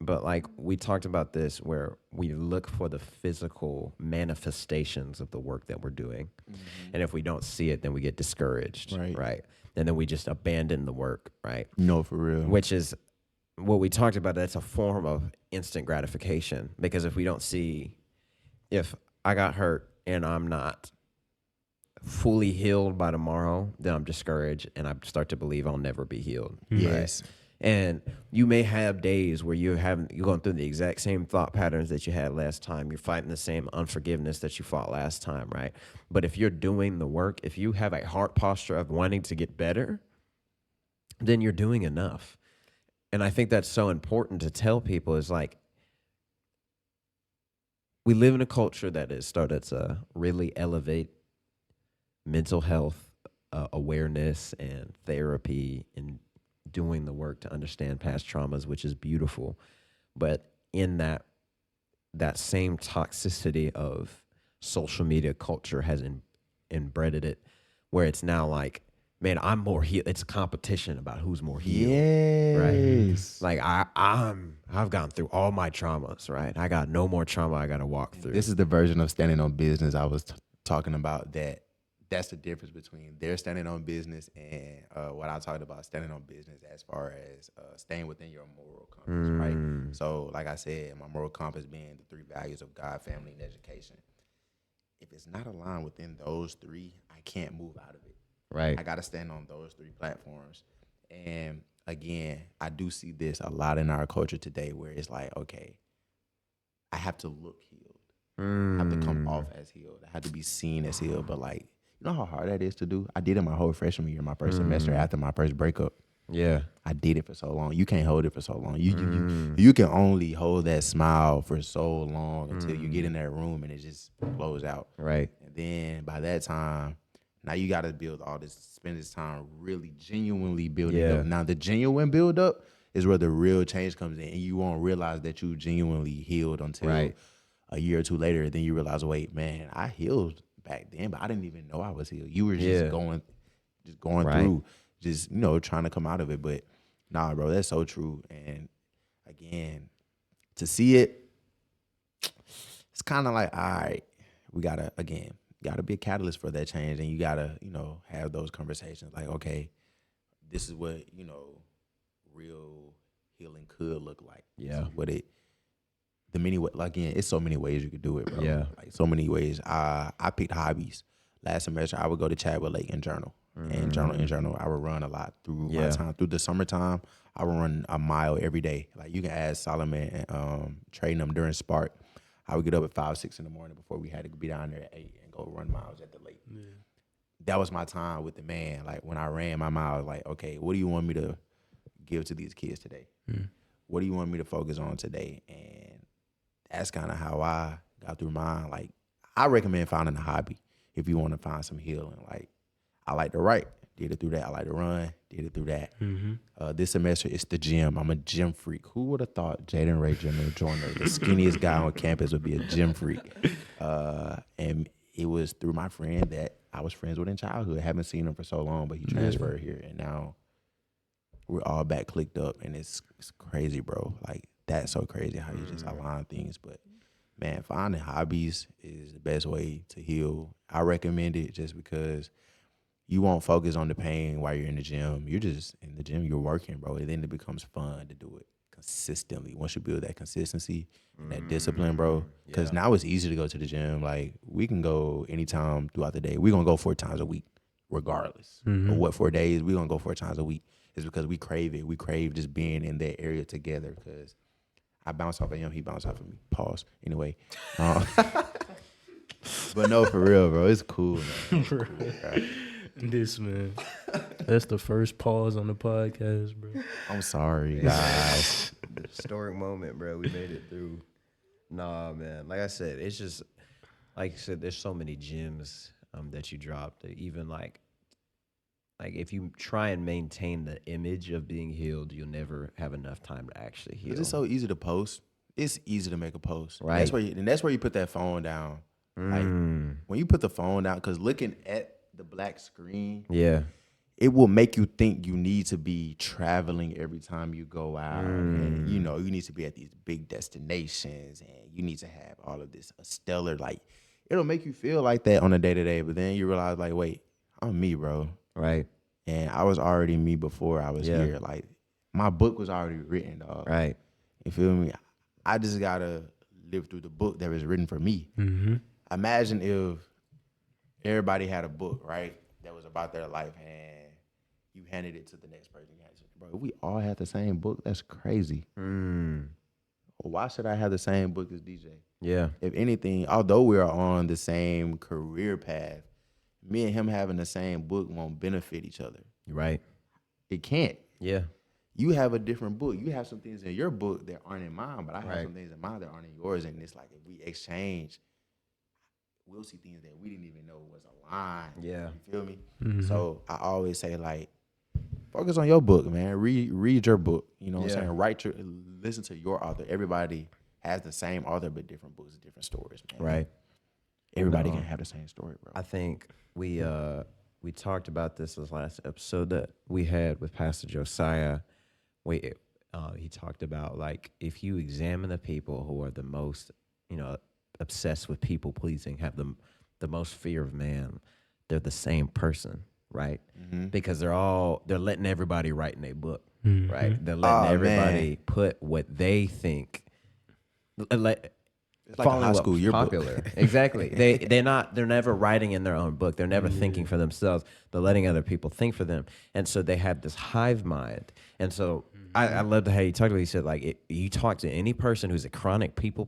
S5: But like we talked about this where we look for the physical manifestations of the work that we're doing. And if we don't see it, then we get discouraged. Right. And then we just abandon the work. Right.
S6: No, for real.
S5: Which is what we talked about. That's a form of instant gratification, because if I got hurt and I'm not fully healed by tomorrow, then I'm discouraged and I start to believe I'll never be healed.
S6: Yes.
S5: Right? And you may have days where you're going through the exact same thought patterns that you had last time. You're fighting the same unforgiveness that you fought last time, right? But if you're doing the work, if you have a heart posture of wanting to get better, then you're doing enough. And I think that's so important to tell people, is like, we live in a culture that has started to really elevate mental health awareness and therapy and doing the work to understand past traumas, which is beautiful. But in that same toxicity of social media culture has inbred it, where it's now like, man, I'm more healed. It's a competition about who's more healed.
S6: Yes.
S5: Right? Like I've gone through all my traumas, right? I got no more trauma I got to walk through.
S6: This is the version of standing on business I was talking about. That's the difference between their standing on business and what I talked about standing on business as far as staying within your moral compass, right? So like I said, my moral compass being the 3 values of God, family, and education. If it's not aligned within those 3, I can't move out of it.
S5: Right.
S6: I got to stand on those 3 platforms. And again, I do see this a lot in our culture today, where it's like, okay, I have to look healed. I have to come off as healed. I have to be seen as healed. But like, you know how hard that is to do? I did it my whole freshman year, my first semester after my first breakup.
S5: Yeah.
S6: I did it for so long. You can't hold it for so long. You can only hold that smile for so long until you get in that room and it just blows out.
S5: Right.
S6: And then by that time, now you got to build all this, spend this time really genuinely building up. Now the genuine build up is where the real change comes in, and you won't realize that you genuinely healed until a year or 2 later. Then you realize, wait, man, I healed back then, but I didn't even know I was healed. You were just going through, just trying to come out of it. But nah, bro, that's so true. And again, to see it, it's kind of like, all right, we gotta be a catalyst for that change, and you gotta, have those conversations like, okay, this is what, real healing could look like.
S5: Yeah.
S6: This is what again, it's so many ways you could do it, bro.
S5: Yeah.
S6: Like so many ways. I picked hobbies. Last semester, I would go to Chadwick Lake and journal. And journal, I would run a lot through my time. Through the summertime, I would run a mile every day. Like you can ask Solomon and training them during Spark. I would get up at 5, 6 in the morning before we had to be down there at 8 and go run miles at the lake. Yeah. That was my time with the man. Like when I ran my mile, like, okay, what do you want me to give to these kids today? What do you want me to focus on today? And that's kind of how I got through mine. Like I recommend finding a hobby if you want to find some healing. Like I like to write, did it through that. I like to run, did it through that. This semester, it's the gym. I'm a gym freak. Who would have thought Jaden Ray Jr. Joyner, the skinniest guy on campus, would be a gym freak? And it was through my friend that I was friends with in childhood. Haven't seen him for so long, but he transferred here, and now we're all back clicked up, and it's crazy, bro. Like that's so crazy how you just align things. But man, finding hobbies is the best way to heal. I recommend it just because you won't focus on the pain while you're in the gym. You're just in the gym, you're working, bro. And then it becomes fun to do it consistently. Once you build that consistency and that discipline, bro. Because now it's easy to go to the gym. Like, we can go anytime throughout the day. We're going to go 4 times a week, regardless of what 4 days. We're going to go 4 times a week. It's because we crave it. We crave just being in that area together because I bounce off of him, he bounce off of me. Pause. Anyway. But no, for real, bro. It's cool, man. It's cool, bro.
S4: This, man. That's the first pause on the podcast, bro.
S6: I'm sorry, guys.
S5: Historic moment, bro. We made it through. Nah, man. Like I said, it's just, like I said, there's so many gems that you dropped. That even like if you try and maintain the image of being healed, you'll never have enough time to actually heal.
S6: It's so easy to post. It's easy to make a post.
S5: Right.
S6: That's where you put that phone down. Like, when you put the phone down, because looking at the black screen, it will make you think you need to be traveling every time you go out, and you need to be at these big destinations, and you need to have all of this stellar. Like, it'll make you feel like that on a day to day, but then you realize, like, wait, I'm me, bro.
S5: Right.
S6: And I was already me before I was here. Like, my book was already written, dog.
S5: Right.
S6: You feel me? I just gotta live through the book that was written for me. Imagine if everybody had a book, right, that was about their life, and you handed it to the next person. Bro, if we all had the same book, that's crazy. Why should I have the same book as DJ?
S5: Yeah.
S6: If anything, although we are on the same career path, me and him having the same book won't benefit each other.
S5: Right.
S6: It can't.
S5: Yeah.
S6: You have a different book. You have some things in your book that aren't in mine, but I have some things in mine that aren't in yours. And it's like, if we exchange, we'll see things that we didn't even know was aligned.
S5: Yeah.
S6: You feel me? So I always say, like, focus on your book, man. Read your book. You know what I'm saying? Listen to your author. Everybody has the same author, but different books, different stories, man.
S5: Right.
S6: Everybody can have the same story, bro.
S5: I think we talked about this last episode that we had with Pastor Josiah. He talked about, like, if you examine the people who are the most, obsessed with people pleasing, have the most fear of man, they're the same person, right? Because they're letting everybody write in their book, right? They're letting everybody put what they think.
S6: It's like a high school yearbook.
S5: Popular. Exactly. They're never writing in their own book. They're never thinking for themselves. They're letting other people think for them. And so they have this hive mind. And so I love how you talked about it. He said, like, you talk to any person who's a chronic people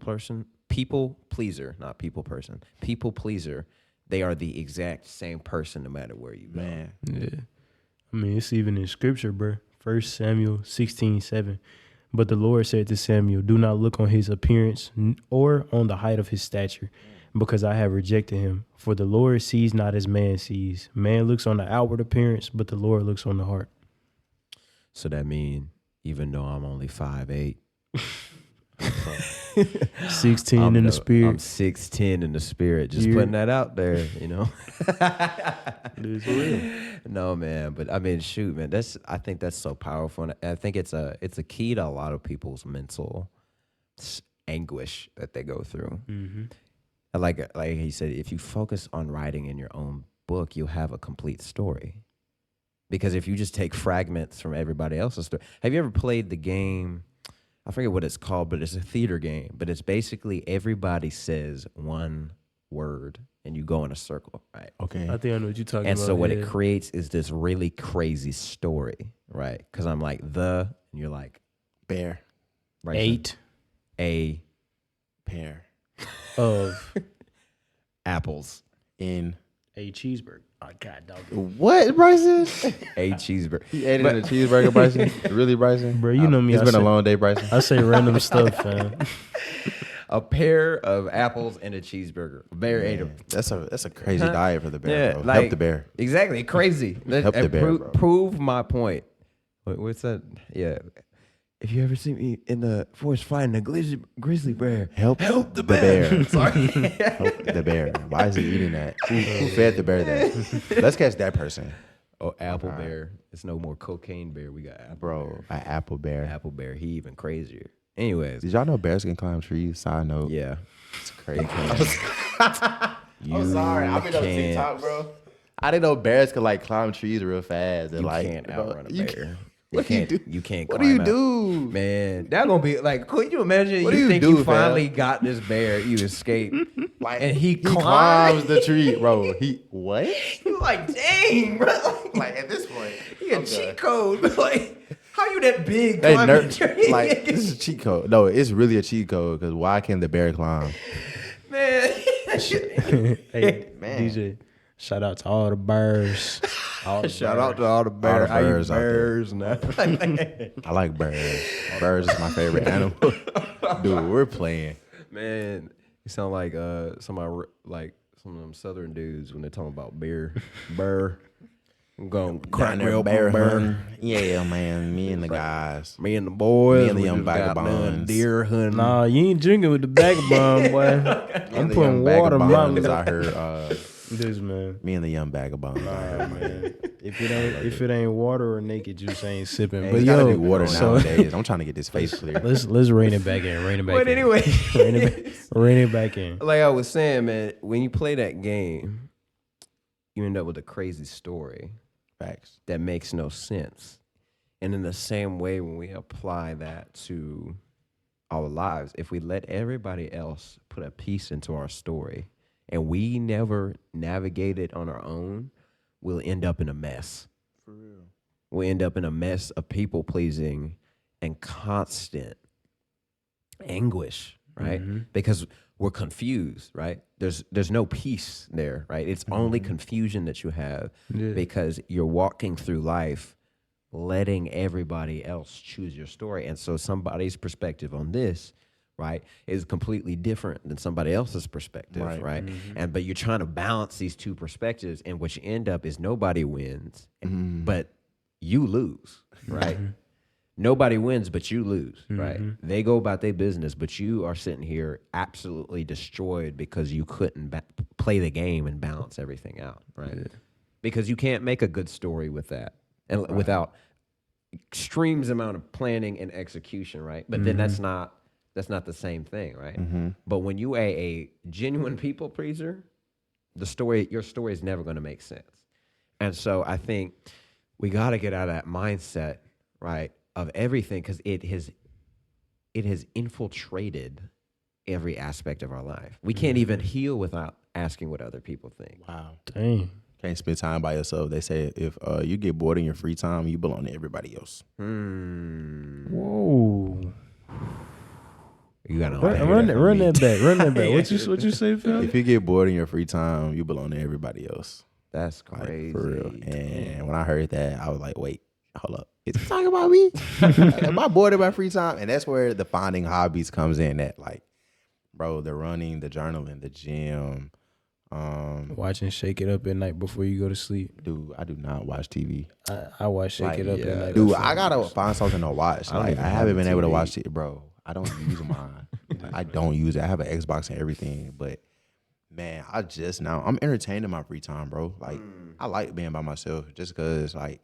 S5: pleaser, not people person, people pleaser, they are the exact same person no matter where you go.
S6: Man.
S4: Yeah. I mean, it's even in scripture, bro. 1 Samuel 16:7. But the Lord said to Samuel, do not look on his appearance or on the height of his stature, because I have rejected him. For the Lord sees not as man sees. Man looks on the outward appearance, but the Lord looks on the heart.
S5: So that means, even though I'm only 5'8",
S4: 16 in the spirit.
S5: I'm 6'10" in the spirit. Just putting that out there,
S4: It's real.
S5: No, man, but I mean, shoot, man, I think that's so powerful, and I think it's a key to a lot of people's mental anguish that they go through. Like he said, if you focus on writing in your own book, you'll have a complete story. Because if you just take fragments from everybody else's story, have you ever played the game? I forget what it's called, but it's a theater game. But it's basically everybody says one word and you go in a circle, right?
S6: Okay.
S4: I think I know what you're talking about.
S5: And so what it creates is this really crazy story, right? Because I'm like and you're like
S6: bear,
S5: right?
S4: 8
S5: A
S6: pear
S4: of
S5: apples
S6: in
S4: a cheeseburger. Oh, God, dog.
S6: what, Bryson?
S5: a cheeseburger.
S6: You ate it in a cheeseburger, Bryson? Really, Bryson?
S4: Bro, you know me.
S6: It's been a long day, Bryson.
S4: I say random stuff, fam.
S5: A pair of apples and a cheeseburger. Bear ate them.
S6: That's a crazy diet for the bear.
S5: Yeah,
S6: Bro.
S5: like-
S6: Help the bear.
S5: Exactly, crazy.
S6: Help the bear, bro.
S5: Prove my point. What's that? Yeah. If you ever see me in the forest fighting a grizzly bear,
S6: Help the bear.
S5: Sorry.
S6: Help the bear. Why is he eating that? Who fed the bear that? Let's catch that person.
S5: Oh, apple bear. It's no more cocaine bear. We got apple
S6: Bro, an apple bear.
S5: bear. Apple bear. He even crazier. Anyways.
S6: Did y'all know bears can climb trees? Side note.
S5: Yeah.
S6: It's crazy.
S5: I'm
S6: sorry. I've been on TikTok, bro. I didn't know bears could like climb trees real fast. And
S5: You
S6: like,
S5: can't
S6: bro,
S5: outrun a
S6: you
S5: bear.
S6: can't-
S5: You
S6: What do you
S5: can't,
S6: do?
S5: You can't
S6: What do you
S5: climb out.
S6: do?
S5: Man, that gonna be like, could you imagine
S6: What do
S5: you
S6: you
S5: think
S6: do,
S5: you
S6: fam?
S5: finally got this bear, you escape,
S6: Like,
S5: and he
S6: climbs the tree, bro. What?
S5: You like, dang, bro.
S6: Like at this point,
S5: He a
S6: I'm
S5: cheat
S6: done.
S5: code. Like, how you that big
S6: They
S5: climbing the tree?
S6: like this is a cheat code. No, it's really a cheat code because why can the bear climb?
S5: Man.
S4: Hey, DJ, shout out to all the birds.
S5: Shout out to all the bears.
S6: All the birds out there.
S5: Bears now.
S6: I like birds. Birds is my favorite animal. Dude, we're playing.
S5: Man, you sound like somebody like some of them southern dudes when they're talking about bear. Burr. I'm going to crack
S6: Down there
S5: real
S6: bear
S5: burr.
S6: hunting. Yeah, man. Me and the guys.
S5: Me and the boys.
S6: Me and the
S5: we
S6: young
S5: just got done
S6: vagabonds.
S5: deer hunting.
S4: Nah, you ain't drinking with the vagabond, boy. I'm putting water in my
S6: vagabonds
S4: mouth.
S6: out here.
S4: This man.
S6: Me and the young vagabonds out here, man.
S4: If it ain't water or naked juice, I ain't sipping.
S6: Hey,
S4: But
S6: it's gotta
S4: yo,
S6: be water
S4: so
S6: nowadays. I'm trying to get this face clear.
S4: let's rein it back in. Rein it back
S5: But
S4: in.
S5: anyway.
S4: rein it back in.
S5: Like I was saying, man, when you play that game, you end up with a crazy story
S6: Facts.
S5: that makes no sense. And in the same way, when we apply that to our lives, if we let everybody else put a piece into our story and we never navigate it on our own, we'll end up in a mess.
S6: For real.
S5: We'll end up in a mess of people pleasing and constant anguish, right?
S4: Mm-hmm.
S5: Because we're confused, right? There's no peace there, right? It's only confusion that you have
S4: Yeah.
S5: because you're walking through life letting everybody else choose your story. And so somebody's perspective on this, right, is completely different than somebody else's perspective, right? And but you're trying to balance these two perspectives, and what you end up is nobody wins, but you lose, right? Nobody wins, but you lose, right? They go about their business, but you are sitting here absolutely destroyed because you couldn't play the game and balance everything out, right? Because you can't make a good story with that and without extremes amount of planning and execution, right? But then that's not the same thing, right? But when you are a genuine people pleaser, your story is never going to make sense. And so I think we got to get out of that mindset, right, of everything, because it has infiltrated every aspect of our life. We can't even heal without asking what other people think.
S6: Wow.
S4: Dang.
S6: Can't spend time by yourself. They say if you get bored in your free time, you belong to everybody else.
S4: Whoa.
S5: You gotta
S4: Run that back. Run that back. What you say, Phil?
S6: If you get bored in your free time, you belong to everybody else.
S5: That's
S6: Like,
S5: crazy.
S6: for real. And when I heard that, I was like, wait, hold up. Is he talking about me? Am I bored in my free time? And that's where the finding hobbies comes in at, like, bro, the running, the journaling, the gym.
S4: Watching Shake It Up at night before you go to sleep.
S6: Dude, I do not watch TV.
S4: I watch Shake It Up at night.
S6: Dude, I gotta find something to watch.
S5: don't
S6: Like,
S5: even
S6: I
S5: have
S6: haven't
S5: a
S6: been able to
S5: TV.
S6: watch it, bro. I don't use mine. I don't use it. I have an Xbox and everything, but man, I'm entertained in my free time, bro. Like, I like being by myself just because, like,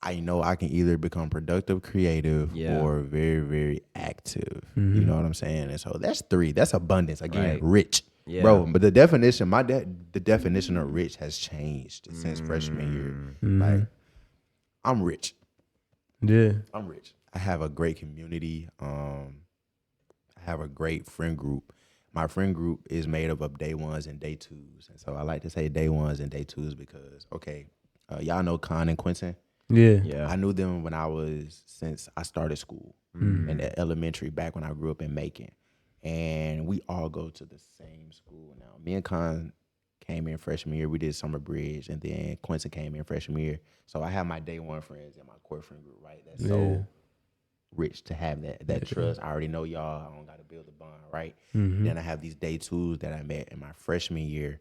S6: I know I can either become productive, creative,
S5: Yeah.
S6: or very, very active. You know what I'm saying? And so that's 3. That's abundance. Again,
S5: Right.
S6: rich.
S5: Yeah.
S6: Bro, but the definition, the definition of rich has changed since freshman year. Like, I'm rich.
S4: Yeah.
S6: I'm rich. I have a great community. I have a great friend group. My friend group is made up of day ones and day twos. And so I like to say day ones and day twos because, okay, y'all know Con and Quentin?
S4: Yeah.
S6: I knew them since I started school in the elementary back when I grew up in Macon. And we all go to the same school now. Me and Con came in freshman year. We did summer bridge. And then Quentin came in freshman year. So I have my day one friends in my core friend group, right? That's so rich to have that trust. I already know y'all. I don't got to build a bond, right? Then I have these day twos that I met in my freshman year.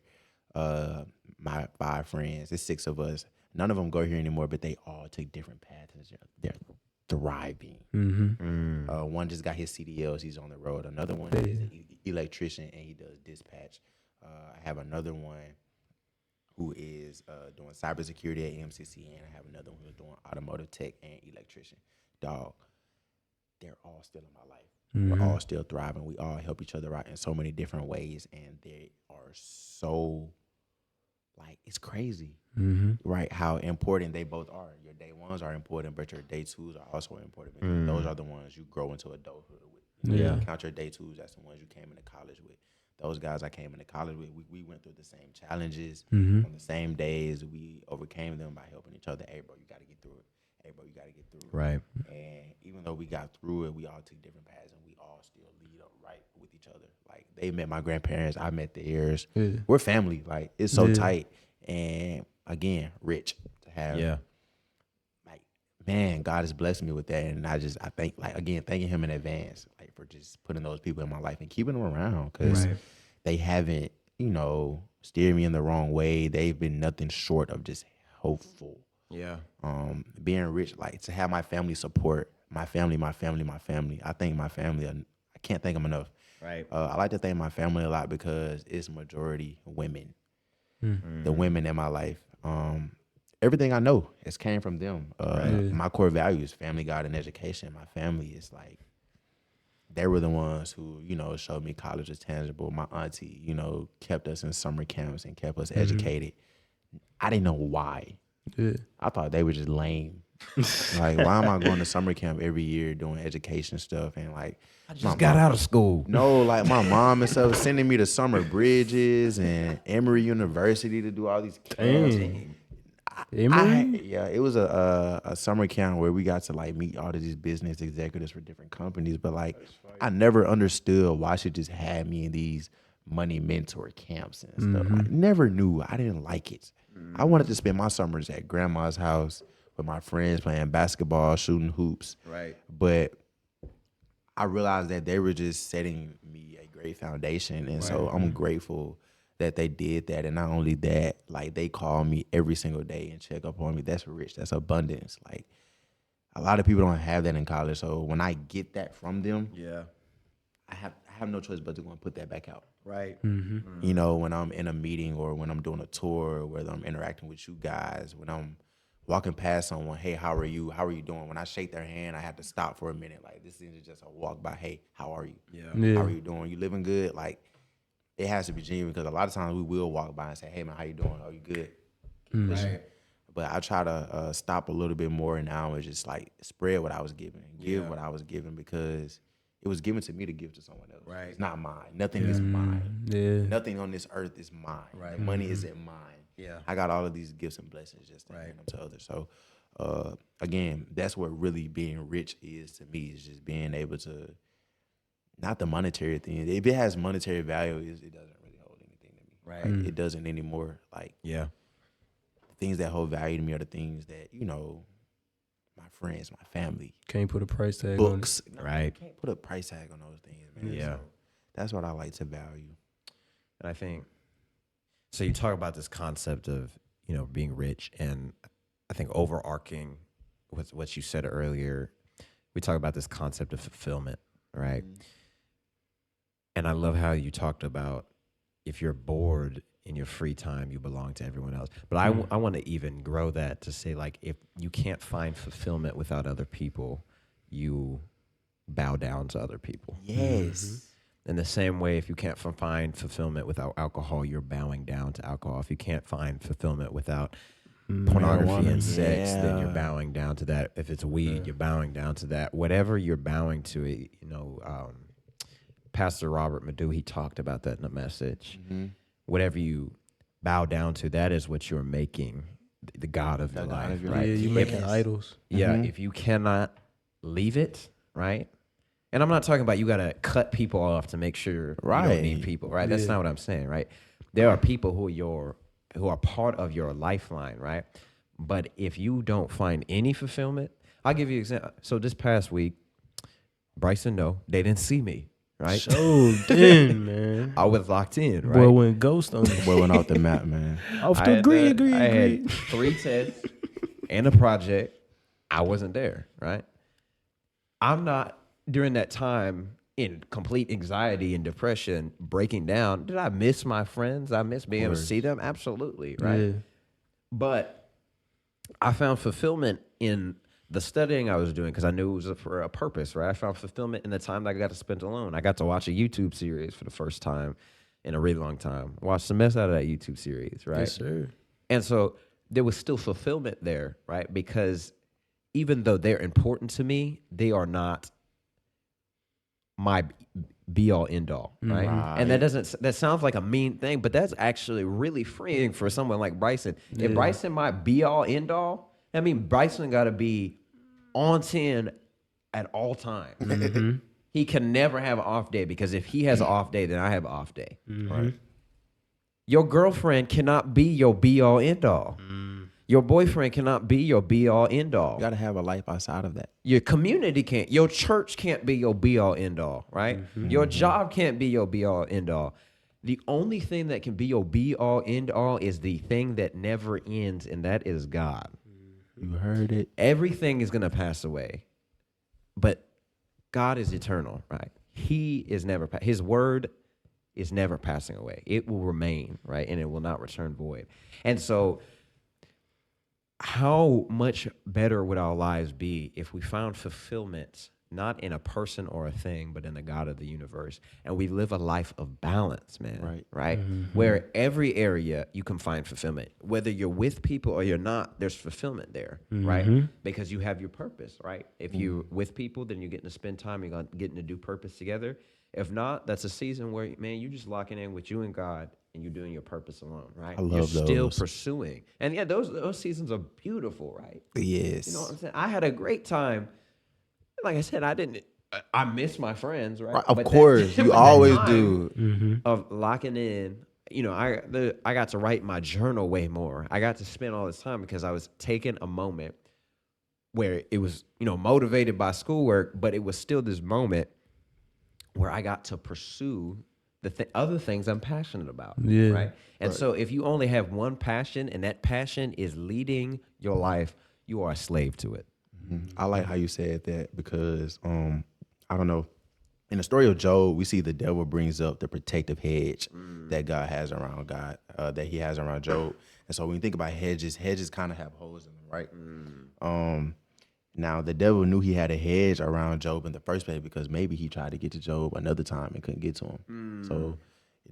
S6: My 5 friends, there's 6 of us. None of them go here anymore, but they all take different paths. They're thriving. One just got his CDLs. He's on the road. Another one is an electrician, and he does dispatch. I have another one who is doing cybersecurity at MCC, and I have another one who's doing automotive tech and electrician. Dog, they're all still in my life. We're all still thriving. We all help each other out in so many different ways, and they are so, like, it's crazy, right? How important they both are. Your day ones are important, but your day twos are also important because those are the ones you grow into adulthood with. You count your day twos, that's the ones you came into college with. Those guys I came into college with, we went through the same challenges on the same days. We overcame them by helping each other. Hey, bro, you got to get through it. Hey, bro, you got to get through it.
S5: Right.
S6: And even though we got through it, we all took different paths, and we all still lead up right with each other. Like, they met my grandparents, I met theirs. We're family. Like, it's so tight. And again, rich to have.
S5: Yeah.
S6: Like, man, God has blessed me with that. And I think, like, again, thanking him in advance, like, for just putting those people in my life and keeping them around because they haven't, steered me in the wrong way. They've been nothing short of just helpful.
S5: Yeah.
S6: Being rich, like, to have my family support, my family. I thank my family. I can't thank them enough.
S5: Right.
S6: I like to thank my family a lot because it's majority women. The women in my life. Everything I know has came from them. My core values, family, God, and education. My family is like, they were the ones who, showed me college is tangible. My auntie, kept us in summer camps and kept us educated. I didn't know why. I thought they were just lame. Like, why am I going to summer camp every year doing education stuff? And like,
S5: I just got out of school.
S6: No, like, my mom and stuff sending me to summer bridges and Emory University to do all these camps. It was a summer camp where we got to, like, meet all of these business executives for different companies. But, like, I never understood why she just had me in these money mentor camps and stuff. I never knew. I didn't like it. I wanted to spend my summers at grandma's house with my friends playing basketball, shooting hoops.
S5: Right.
S6: But I realized that they were just setting me a great foundation. And so I'm grateful that they did that. And not only that, like, they call me every single day and check up on me. That's rich. That's abundance. Like, a lot of people don't have that in college. So when I get that from them, I have no choice but to go and put that back out.
S5: Right.
S6: When I'm in a meeting or when I'm doing a tour, or whether I'm interacting with you guys, when I'm walking past someone, hey, how are you? How are you doing? When I shake their hand, I have to stop for a minute. Like, this isn't just a walk by. Hey, how are you? How are you doing? You living good? Like, it has to be genuine because a lot of times we will walk by and say, hey, man, how you doing? Are you good? Right. But I try to stop a little bit more now and just, like, spread what I was given, give what I was given because it was given to me to give to someone else. Right. It's not mine. Nothing is mine. Nothing on this earth is mine. Right. The money isn't mine. Yeah. I got all of these gifts and blessings just to hand them to others. So, again, that's what really being rich is to me, is just being able to, not the monetary thing. If it has monetary value, it doesn't really hold anything to me. Right. Like, it doesn't anymore. Like, the things that hold value to me are the things that, my friends, my family.
S4: Can't put a price tag
S6: books,
S4: on it.
S5: Right.
S6: Can't put a price tag on those things, man.
S5: Yeah.
S6: So that's what I like to value.
S5: And I think, so you talk about this concept of, being rich, and I think overarching with what you said earlier, we talk about this concept of fulfillment, right? And I love how you talked about if you're bored in your free time, you belong to everyone else. But I want to even grow that to say, like, if you can't find fulfillment without other people, you bow down to other people.
S6: Yes.
S5: In the same way, if you can't find fulfillment without alcohol, you're bowing down to alcohol. If you can't find fulfillment without pornography and sex, then you're bowing down to that. If it's weed, you're bowing down to that. Whatever you're bowing to, you know, Pastor Robert Madu, he talked about that in a message. Whatever you bow down to, that is what you're making the God of your life, right?
S4: Yeah, you're making idols.
S5: Yeah, if you cannot leave it, right? And I'm not talking about you got to cut people off to make sure you don't need people, right? That's not what I'm saying, right? There are people who are part of your lifeline, right? But if you don't find any fulfillment, I'll give you an example. So this past week, Bryson, they didn't see me, right?
S4: So then, man.
S5: I was locked in, right?
S4: Boy went ghost on me.
S6: Boy went off the map, man.
S4: Off the green.
S5: I had 3 tests and a project. I wasn't there, right? I'm not, during that time, in complete anxiety and depression, breaking down. Did I miss my friends? I miss being able to see them? Absolutely, right?
S4: Yeah.
S5: But I found fulfillment in the studying I was doing because I knew it was for a purpose, right? I found fulfillment in the time that I got to spend alone. I got to watch a YouTube series for the first time in a really long time. Watched the mess out of that YouTube series, right?
S4: Yes, sir.
S5: And so there was still fulfillment there, right? Because even though they're important to me, they are not my be all end all, right? And that sounds like a mean thing, but that's actually really freeing for someone like Bryson. Yeah. If Bryson might be all end all, I mean, Bryson got to be on 10 at all times. He can never have an off day, because if he has an off day, then I have an off day. Right? Your girlfriend cannot be your be all end all. Your boyfriend cannot be your be all end all.
S6: You got to have a life outside of that.
S5: Your community can't. Your church can't be your be all end all, right? Your job can't be your be all end all. The only thing that can be your be all end all is the thing that never ends, and that is God.
S6: You heard it.
S5: Everything is going to pass away, but God is eternal, right? He is never, his word is never passing away. It will remain, right? And it will not return void. And so how much better would our lives be if we found fulfillment not in a person or a thing, but in the God of the universe, and we live a life of balance, man, right? Where every area you can find fulfillment. Whether you're with people or you're not, there's fulfillment there, right? Because you have your purpose, right? If you're with people, then you're getting to spend time, you're getting to do purpose together. If not, that's a season where, man, you're just locking in with you and God, and you're doing your purpose alone, right?
S6: I love
S5: you're still
S6: those.
S5: pursuing. And yeah, those seasons are beautiful, right?
S6: Yes.
S5: You know what I'm saying? I had a great time. Like I said, I miss my friends, right?
S6: Of course, you always do.
S5: Of locking in, you know, I got to write my journal way more. I got to spend all this time because I was taking a moment where it was, you know, motivated by schoolwork, but it was still this moment where I got to pursue the other things I'm passionate about, right? And so if you only have one passion, and that passion is leading your life, you are a slave to it.
S6: I like how you said that, because I don't know, in the story of Job, we see the devil brings up the protective hedge that God has around that he has around Job. And so when you think about hedges kind of have holes in them, right? Now the devil knew he had a hedge around Job in the first place, because maybe he tried to get to Job another time and couldn't get to him. So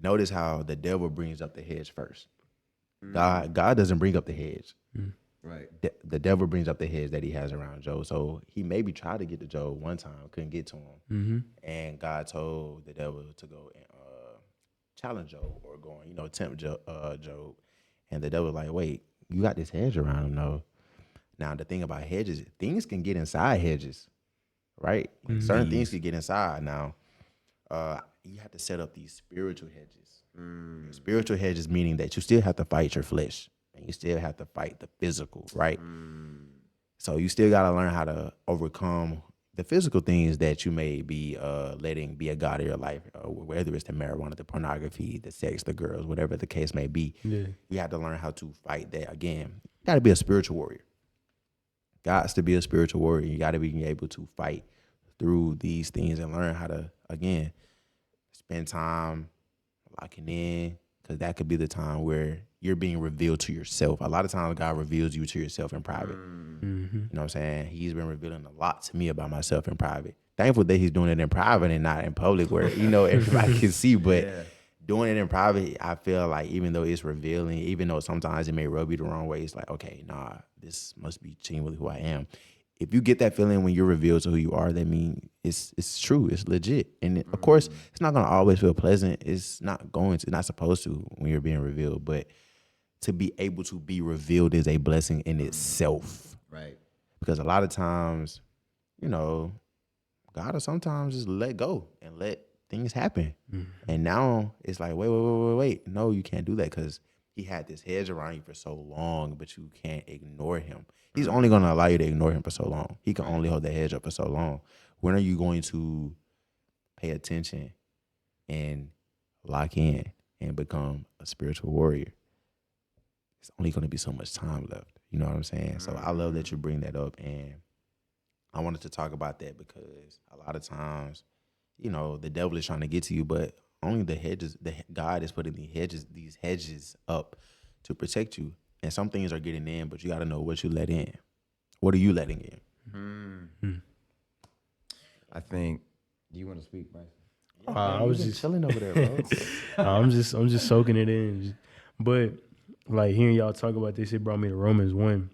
S6: notice how the devil brings up the hedge first. God doesn't bring up the hedge.
S5: Right.
S6: The devil brings up the hedge that he has around Job. So he maybe tried to get to Job one time, couldn't get to him. And God told the devil to go and challenge Job, or go and, tempt Job. And the devil was like, wait, you got this hedge around him? No. Now, the thing about hedges, things can get inside hedges, right? Certain things can get inside. Now, you have to set up these spiritual hedges. Spiritual hedges meaning that you still have to fight your flesh, and you still have to fight the physical, right? So you still got to learn how to overcome the physical things that you may be letting be a god of your life, whether it's the marijuana, the pornography, the sex, the girls, whatever the case may be. You have to learn how to fight that. Again, you got to be a spiritual warrior. Got to be a spiritual warrior. You got to be able to fight through these things and learn how to, again, spend time locking in, because that could be the time where you're being revealed to yourself. A lot of times God reveals you to yourself in private. You know what I'm saying? He's been revealing a lot to me about myself in private. thankful that he's doing it in private and not in public where, everybody can see. But doing it in private, I feel like even though it's revealing, even though sometimes it may rub you the wrong way, it's like, okay, nah, this must be genuinely who I am. If you get that feeling when you're revealed to who you are, that means it's true, it's legit. And of course, it's not gonna always feel pleasant. It's not supposed to when you're being revealed. But to be able to be revealed is a blessing in itself.
S5: Right.
S6: Because a lot of times, God will sometimes just let go and let things happen. And now it's like, wait. No, you can't do that because he had this hedge around you for so long, but you can't ignore him. He's only going to allow you to ignore him for so long. He can only hold that hedge up for so long. When are you going to pay attention and lock in and become a spiritual warrior? It's only going to be so much time left. You know what I'm saying? So I love that you bring that up. And I wanted to talk about that because a lot of times, the devil is trying to get to you, but only God is putting these hedges up to protect you. And some things are getting in, but you got to know what you let in. What are you letting in?
S5: I think. Do you want to speak, Bryce?
S4: I was just
S6: chilling over there, bro.
S4: I'm just soaking it in. But like hearing y'all talk about this, it brought me to Romans 1,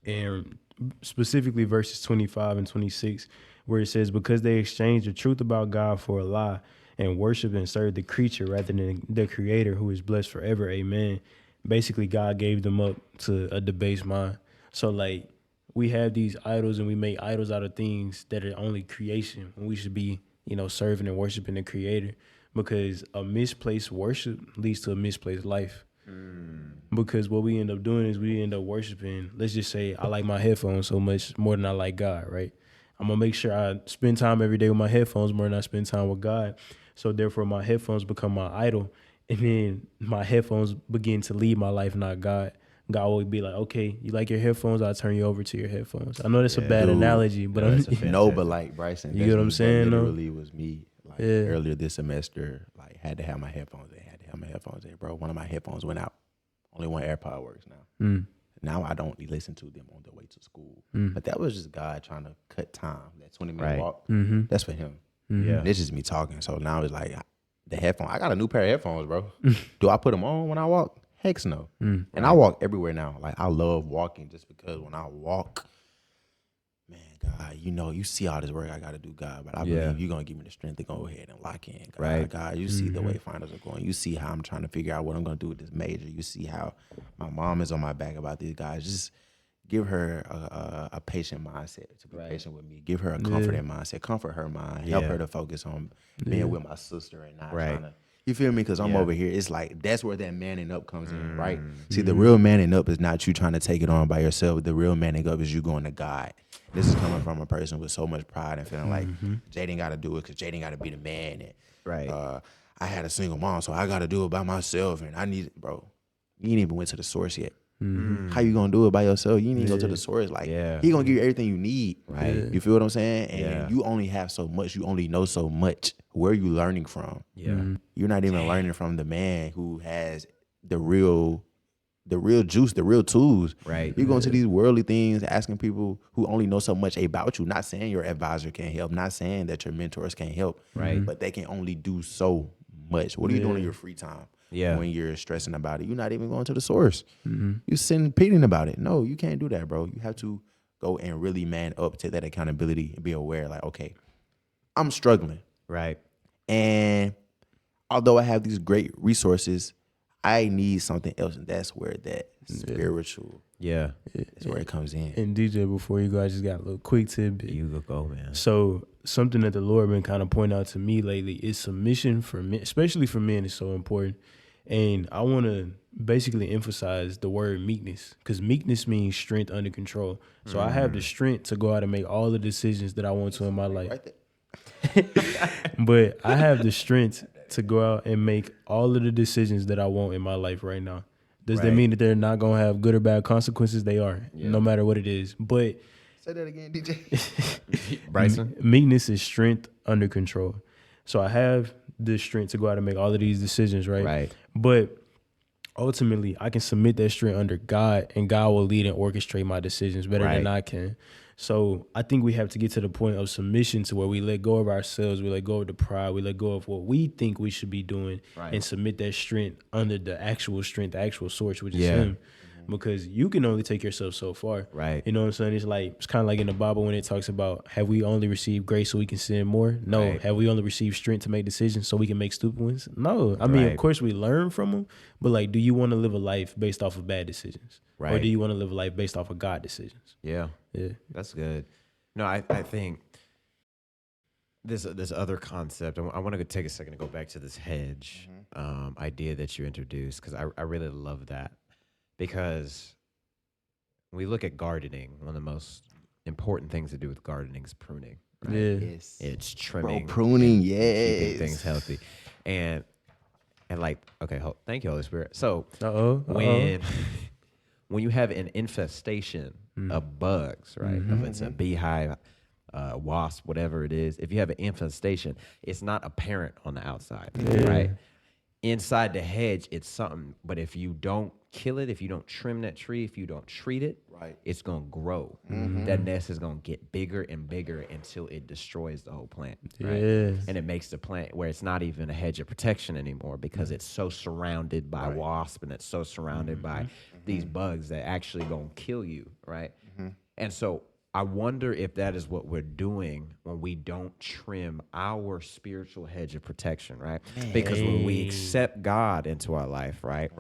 S4: and specifically verses 25 and 26, where it says, because they exchanged the truth about God for a lie and worshiped and served the creature rather than the creator who is blessed forever. Amen. Basically, God gave them up to a debased mind. So like we have these idols and we make idols out of things that are only creation when we should be, serving and worshiping the creator, because a misplaced worship leads to a misplaced life. Because what we end up doing is we end up worshiping, let's just say I like my headphones so much more than I like God, right? I'm going to make sure I spend time every day with my headphones more than I spend time with God. So therefore my headphones become my idol. And then my headphones begin to lead my life, not God. God will be like, okay, you like your headphones? I'll turn you over to your headphones. I know that's a bad analogy, but
S6: but like Bryson,
S4: you get what I'm saying?
S6: Literally was me. Like earlier this semester, like had to have my headphones in. Bro, one of my headphones went out. Only one AirPod works now. Now I don't listen to them on the way to school. But that was just God trying to cut time. That 20-minute walk, that's for him. Yeah, this is me talking. So now it's like the headphone. I got a new pair of headphones, bro. Do I put them on when I walk? Heck no. And I walk everywhere now. Like I love walking just because when I walk, man, God, you see all this work I got to do, God, but I believe you're going to give me the strength to go ahead and lock in, God.
S5: Right.
S6: God, you see the way finals are going. You see how I'm trying to figure out what I'm going to do with this major. You see how my mom is on my back about these guys. Just give her a patient mindset to be patient with me. Give her a confident mindset. Comfort her mind. Help her to focus on being with my sister and not trying to. You feel me? Because I'm over here. It's like that's where that manning up comes in, right? See, the real manning up is not you trying to take it on by yourself. The real manning up is you going to God. This is coming from a person with so much pride and feeling like Jaden got to do it because Jaden got to be the man. And, I had a single mom, so I got to do it by myself. And I need, bro, you ain't even went to the source yet. How you gonna do it by yourself? You need to go to the source. Like he gonna give you everything you need. Right. You feel what I'm saying? And you only have so much. You only know so much. Where are you learning from? Yeah. You're not even learning from the man who has the real juice, the real tools. Right. You go into these worldly things, asking people who only know so much about you. Not saying your advisor can't help. Not saying that your mentors can't help. Right. But they can only do so much. What are you doing in your free time? Yeah. When you're stressing about it, you're not even going to the source. You're sitting pleading about it. No, you can't do that, bro. You have to go and really man up to that accountability and be aware, like, okay, I'm struggling. Right. And although I have these great resources, I need something else. And that's where that spiritual, that's where it comes in.
S4: And DJ, before you go, I just got a little quick tidbit.
S5: You go, man.
S4: So something that the Lord been kind of pointing out to me lately is submission for men, especially for men, is so important. And I want to basically emphasize the word meekness, because meekness means strength under control. So I have the strength to go out and make all the decisions that I want to in my life. But I have the strength to go out and make all of the decisions that I want in my life right now. Does that mean that they're not going to have good or bad consequences? They are, no matter what it is. But
S6: say that again, DJ.
S5: Bryson?
S4: Meekness is strength under control. So I have the strength to go out and make all of these decisions, right? But ultimately, I can submit that strength under God, and God will lead and orchestrate my decisions better than I can. So I think we have to get to the point of submission to where we let go of ourselves, we let go of the pride, we let go of what we think we should be doing, and submit that strength under the actual strength, the actual source, which is Him. Because you can only take yourself so far.
S5: Right.
S4: You know what I'm saying? It's kind of like in the Bible when it talks about, have we only received grace so we can sin more? No.
S5: Right.
S4: Have we only received strength to make decisions so we can make stupid ones? No. I mean, of course we learn from them, but like, do you want to live a life based off of bad decisions? Right. Or do you want to live a life based off of God decisions?
S5: Yeah. That's good. No, I think this other concept, I want to take a second to go back to this hedge idea that you introduced, because I really love that. Because when we look at gardening, one of the most important things to do with gardening is pruning. Right?
S4: Yeah.
S6: Yes.
S5: It's trimming.
S6: Pruning,
S5: keeping things healthy. And like, okay, thank you, Holy Spirit. So when you have an infestation of bugs, right? If it's a beehive, wasp, whatever it is, if you have an infestation, it's not apparent on the outside, right? Inside the hedge, it's something, but if you don't kill it, if you don't trim that tree, if you don't treat it, it's going to grow. That nest is going to get bigger and bigger until it destroys the whole plant, right? And it makes the plant where it's not even a hedge of protection anymore, because it's so surrounded by wasp, and it's so surrounded by these bugs that actually going to kill you, right? And so I wonder if that is what we're doing when we don't trim our spiritual hedge of protection, right? Because when we accept God into our life, right?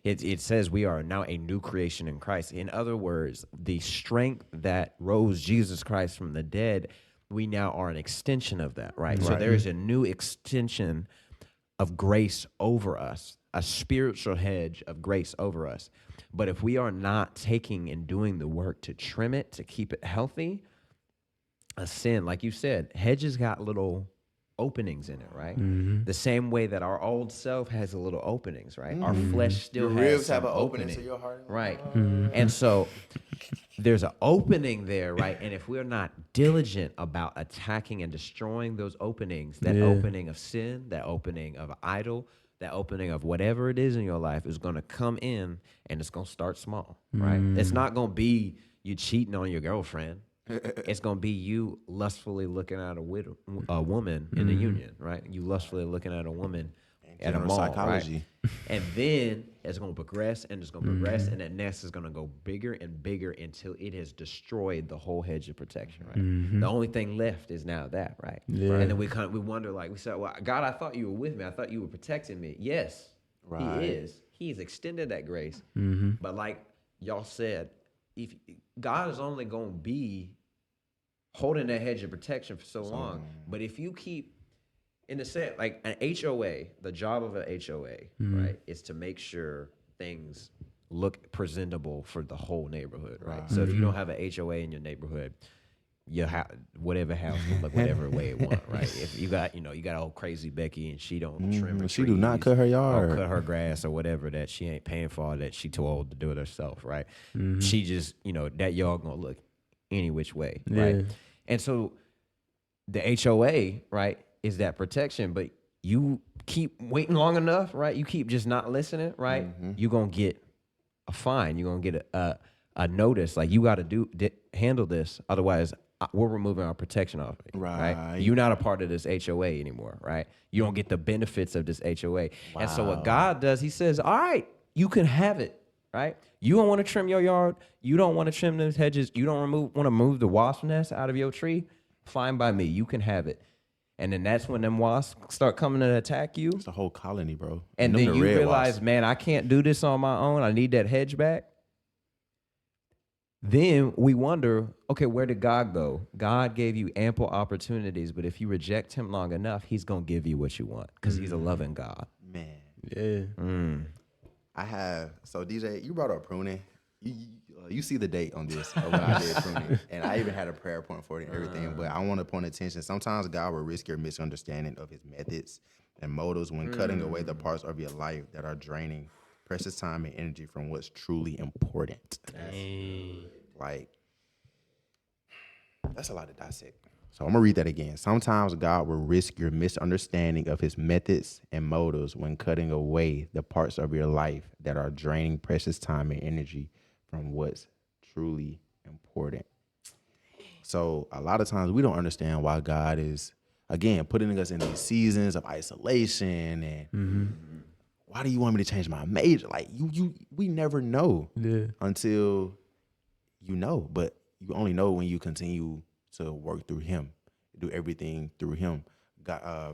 S5: It says we are now a new creation in Christ. In other words, the strength that rose Jesus Christ from the dead, we now are an extension of that, right? So there is a new extension of grace over us, a spiritual hedge of grace over us. But if we are not taking and doing the work to trim it, to keep it healthy, a sin, like you said, hedges got little openings in it, right? The same way that our old self has little openings, right? Our flesh still has
S6: ribs
S5: some
S6: have an opening
S5: opening,
S6: to your heart.
S5: right? And so there's an opening there, right? And if we're not diligent about attacking and destroying those openings, that opening of sin, that opening of idol, that opening of whatever it is in your life is going to come in, and it's going to start small, right? It's not going to be you cheating on your girlfriend. It's going to be you lustfully looking at a woman in the union, right? You lustfully looking at a woman at a mall, psychology. Right? And then it's going to progress, and it's going to progress, and that nest is going to go bigger and bigger until it has destroyed the whole hedge of protection, right? The only thing left is now that, right? And then we wonder, like, we said, well, God, I thought you were with me. I thought you were protecting me. Yes, He is. He's extended that grace. But like y'all said, if God is only going to be holding that hedge of protection for so long, but if you keep, in the sense, like an HOA, the job of an HOA, right, is to make sure things look presentable for the whole neighborhood, right? So if you don't have an HOA in your neighborhood, your whatever house will look whatever way it want, right? If you got, you got old crazy Becky and she don't trim her
S6: she
S5: trees,
S6: do not cut her yard,
S5: or cut her grass or whatever that she ain't paying for, that she too old to do it herself, right? She just, that yard gonna look any which way, right? And so the HOA, right, is that protection, but you keep waiting long enough, right? You keep just not listening, right? You're going to get a fine. You're going to get a notice, like, you got to handle this, otherwise we're removing our protection off of it, right? You're not a part of this HOA anymore, right? You don't get the benefits of this HOA. And so what God does, He says, all right, you can have it, right? You don't want to trim your yard. You don't want to trim those hedges. You don't want to move the wasp nest out of your tree. Fine by me. You can have it. And then that's when them wasps start coming to attack you.
S6: It's a whole colony, bro.
S5: And then you realize, man, I can't do this on my own. I need that hedge back. Then we wonder, okay, where did God go? God gave you ample opportunities, but if you reject Him long enough, He's going to give you what you want, because He's a loving God.
S6: Man.
S4: Yeah.
S6: I have, so DJ, you brought up pruning. You see the date on this of when I did pruning, and I even had a prayer point for it and everything. But I want to point attention. Sometimes God will risk your misunderstanding of His methods and motives when cutting away the parts of your life that are draining precious time and energy from what's truly important. Like, that's a lot to dissect. So I'm gonna read that again. Sometimes God will risk your misunderstanding of His methods and motives when cutting away the parts of your life that are draining precious time and energy from what's truly important. So a lot of times we don't understand why God is, again, putting us in these seasons of isolation and why do you want me to change my major? Like we never know until you know, but you only know when you continue to work through him, do everything through him.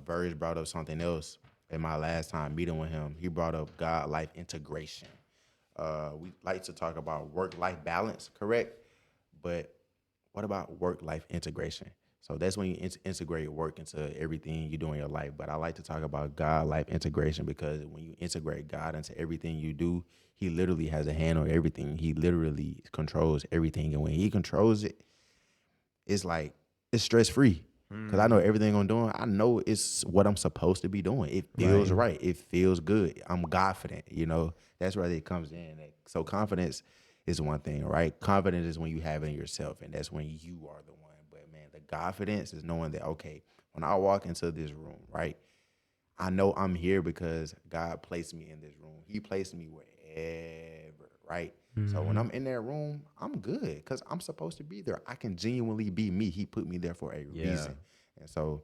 S6: Verge brought up something else in my last time meeting with him. He brought up God-life integration. We like to talk about work-life balance, correct? But what about work-life integration? So that's when you integrate work into everything you do in your life. But I like to talk about God-life integration because when you integrate God into everything you do, he literally has a hand on everything. He literally controls everything. And when he controls it, it's like, it's stress-free. Because I know everything I'm doing, I know it's what I'm supposed to be doing. It feels right. It feels good. I'm confident, That's where it comes in. So confidence is one thing, right? Confidence is when you have it in yourself, and that's when you are the one. But, man, the confidence is knowing that, okay, when I walk into this room, right, I know I'm here because God placed me in this room. He placed me wherever, right? So when I'm in that room, I'm good because I'm supposed to be there. I can genuinely be me. He put me there for a reason. And so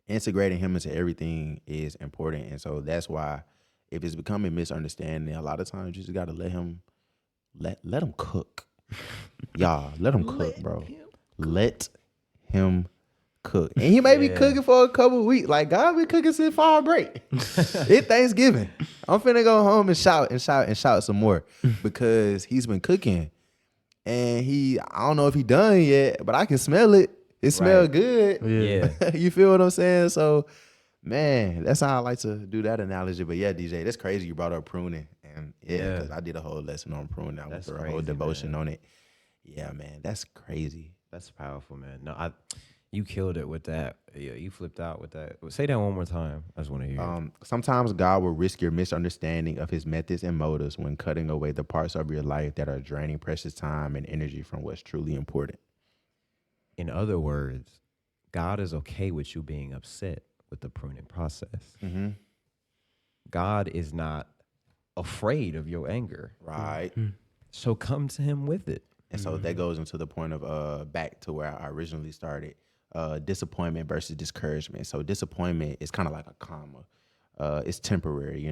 S6: integrating him into everything is important. And so that's why if it's becoming misunderstanding, a lot of times you just got to let him cook. Y'all, let him cook, bro. Let him cook. And he may be cooking for a couple of weeks. Like, God been cooking since fall break. It's Thanksgiving. I'm finna go home and shout some more because he's been cooking. And I don't know if he done yet, but I can smell it. It smells good. Yeah. You feel what I'm saying? So, man, that's how I like to do that analogy. But yeah, DJ, that's crazy you brought up pruning. And because I did a whole lesson on pruning. I went through a whole devotion on it. Yeah, man, that's crazy.
S5: That's powerful, man. No, you killed it with that. Yeah, you flipped out with that. Say that one more time. I just want to hear.
S6: Sometimes God will risk your misunderstanding of his methods and motives when cutting away the parts of your life that are draining precious time and energy from what's truly important.
S5: In other words, God is okay with you being upset with the pruning process. Mm-hmm. God is not afraid of your anger.
S6: Right.
S5: So come to him with it.
S6: And so that goes into the point of back to where I originally started. Disappointment versus discouragement. So disappointment is kind of like a comma. It's temporary,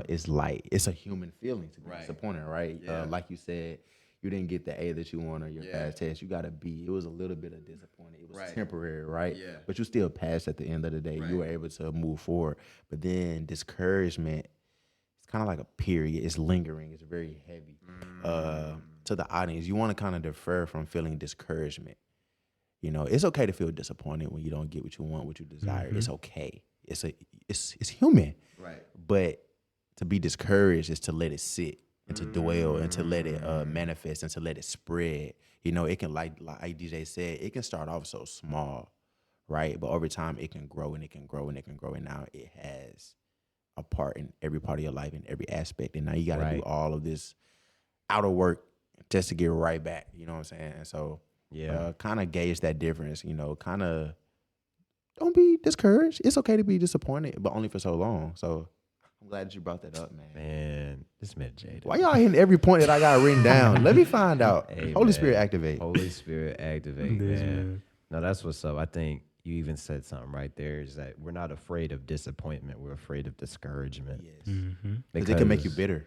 S6: it's light. It's a human feeling to be disappointed, right? Yeah. Like you said, you didn't get the A that you want on your past test. You got a B. It was a little bit of disappointment. It was temporary, right? Yeah. But you still passed at the end of the day. Right. You were able to move forward. But then discouragement, it's kind of like a period. It's lingering. It's very heavy. To the audience, you want to kind of defer from feeling discouragement. It's okay to feel disappointed when you don't get what you want, what you desire. It's okay. It's human. Right. But to be discouraged is to let it sit and to dwell and to let it manifest and to let it spread. It can, like DJ said, it can start off so small, right? But over time, it can grow and it can grow and it can grow. And now it has a part in every part of your life, in every aspect. And now you got to do all of this outer work just to get right back. You know what I'm saying? And so kind of gauge that difference, kind of don't be discouraged. It's okay to be disappointed, but only for so long. So I'm glad that you brought that up, man.
S5: Man, this man Jaden.
S6: Why y'all hitting every point that I got written down? Let me find out.
S5: Hey,
S6: Holy Spirit activate.
S5: Holy Spirit activate, man. No, that's what's up. I think you even said something right there is that we're not afraid of disappointment. We're afraid of discouragement.
S6: Yes. Because it can make you bitter.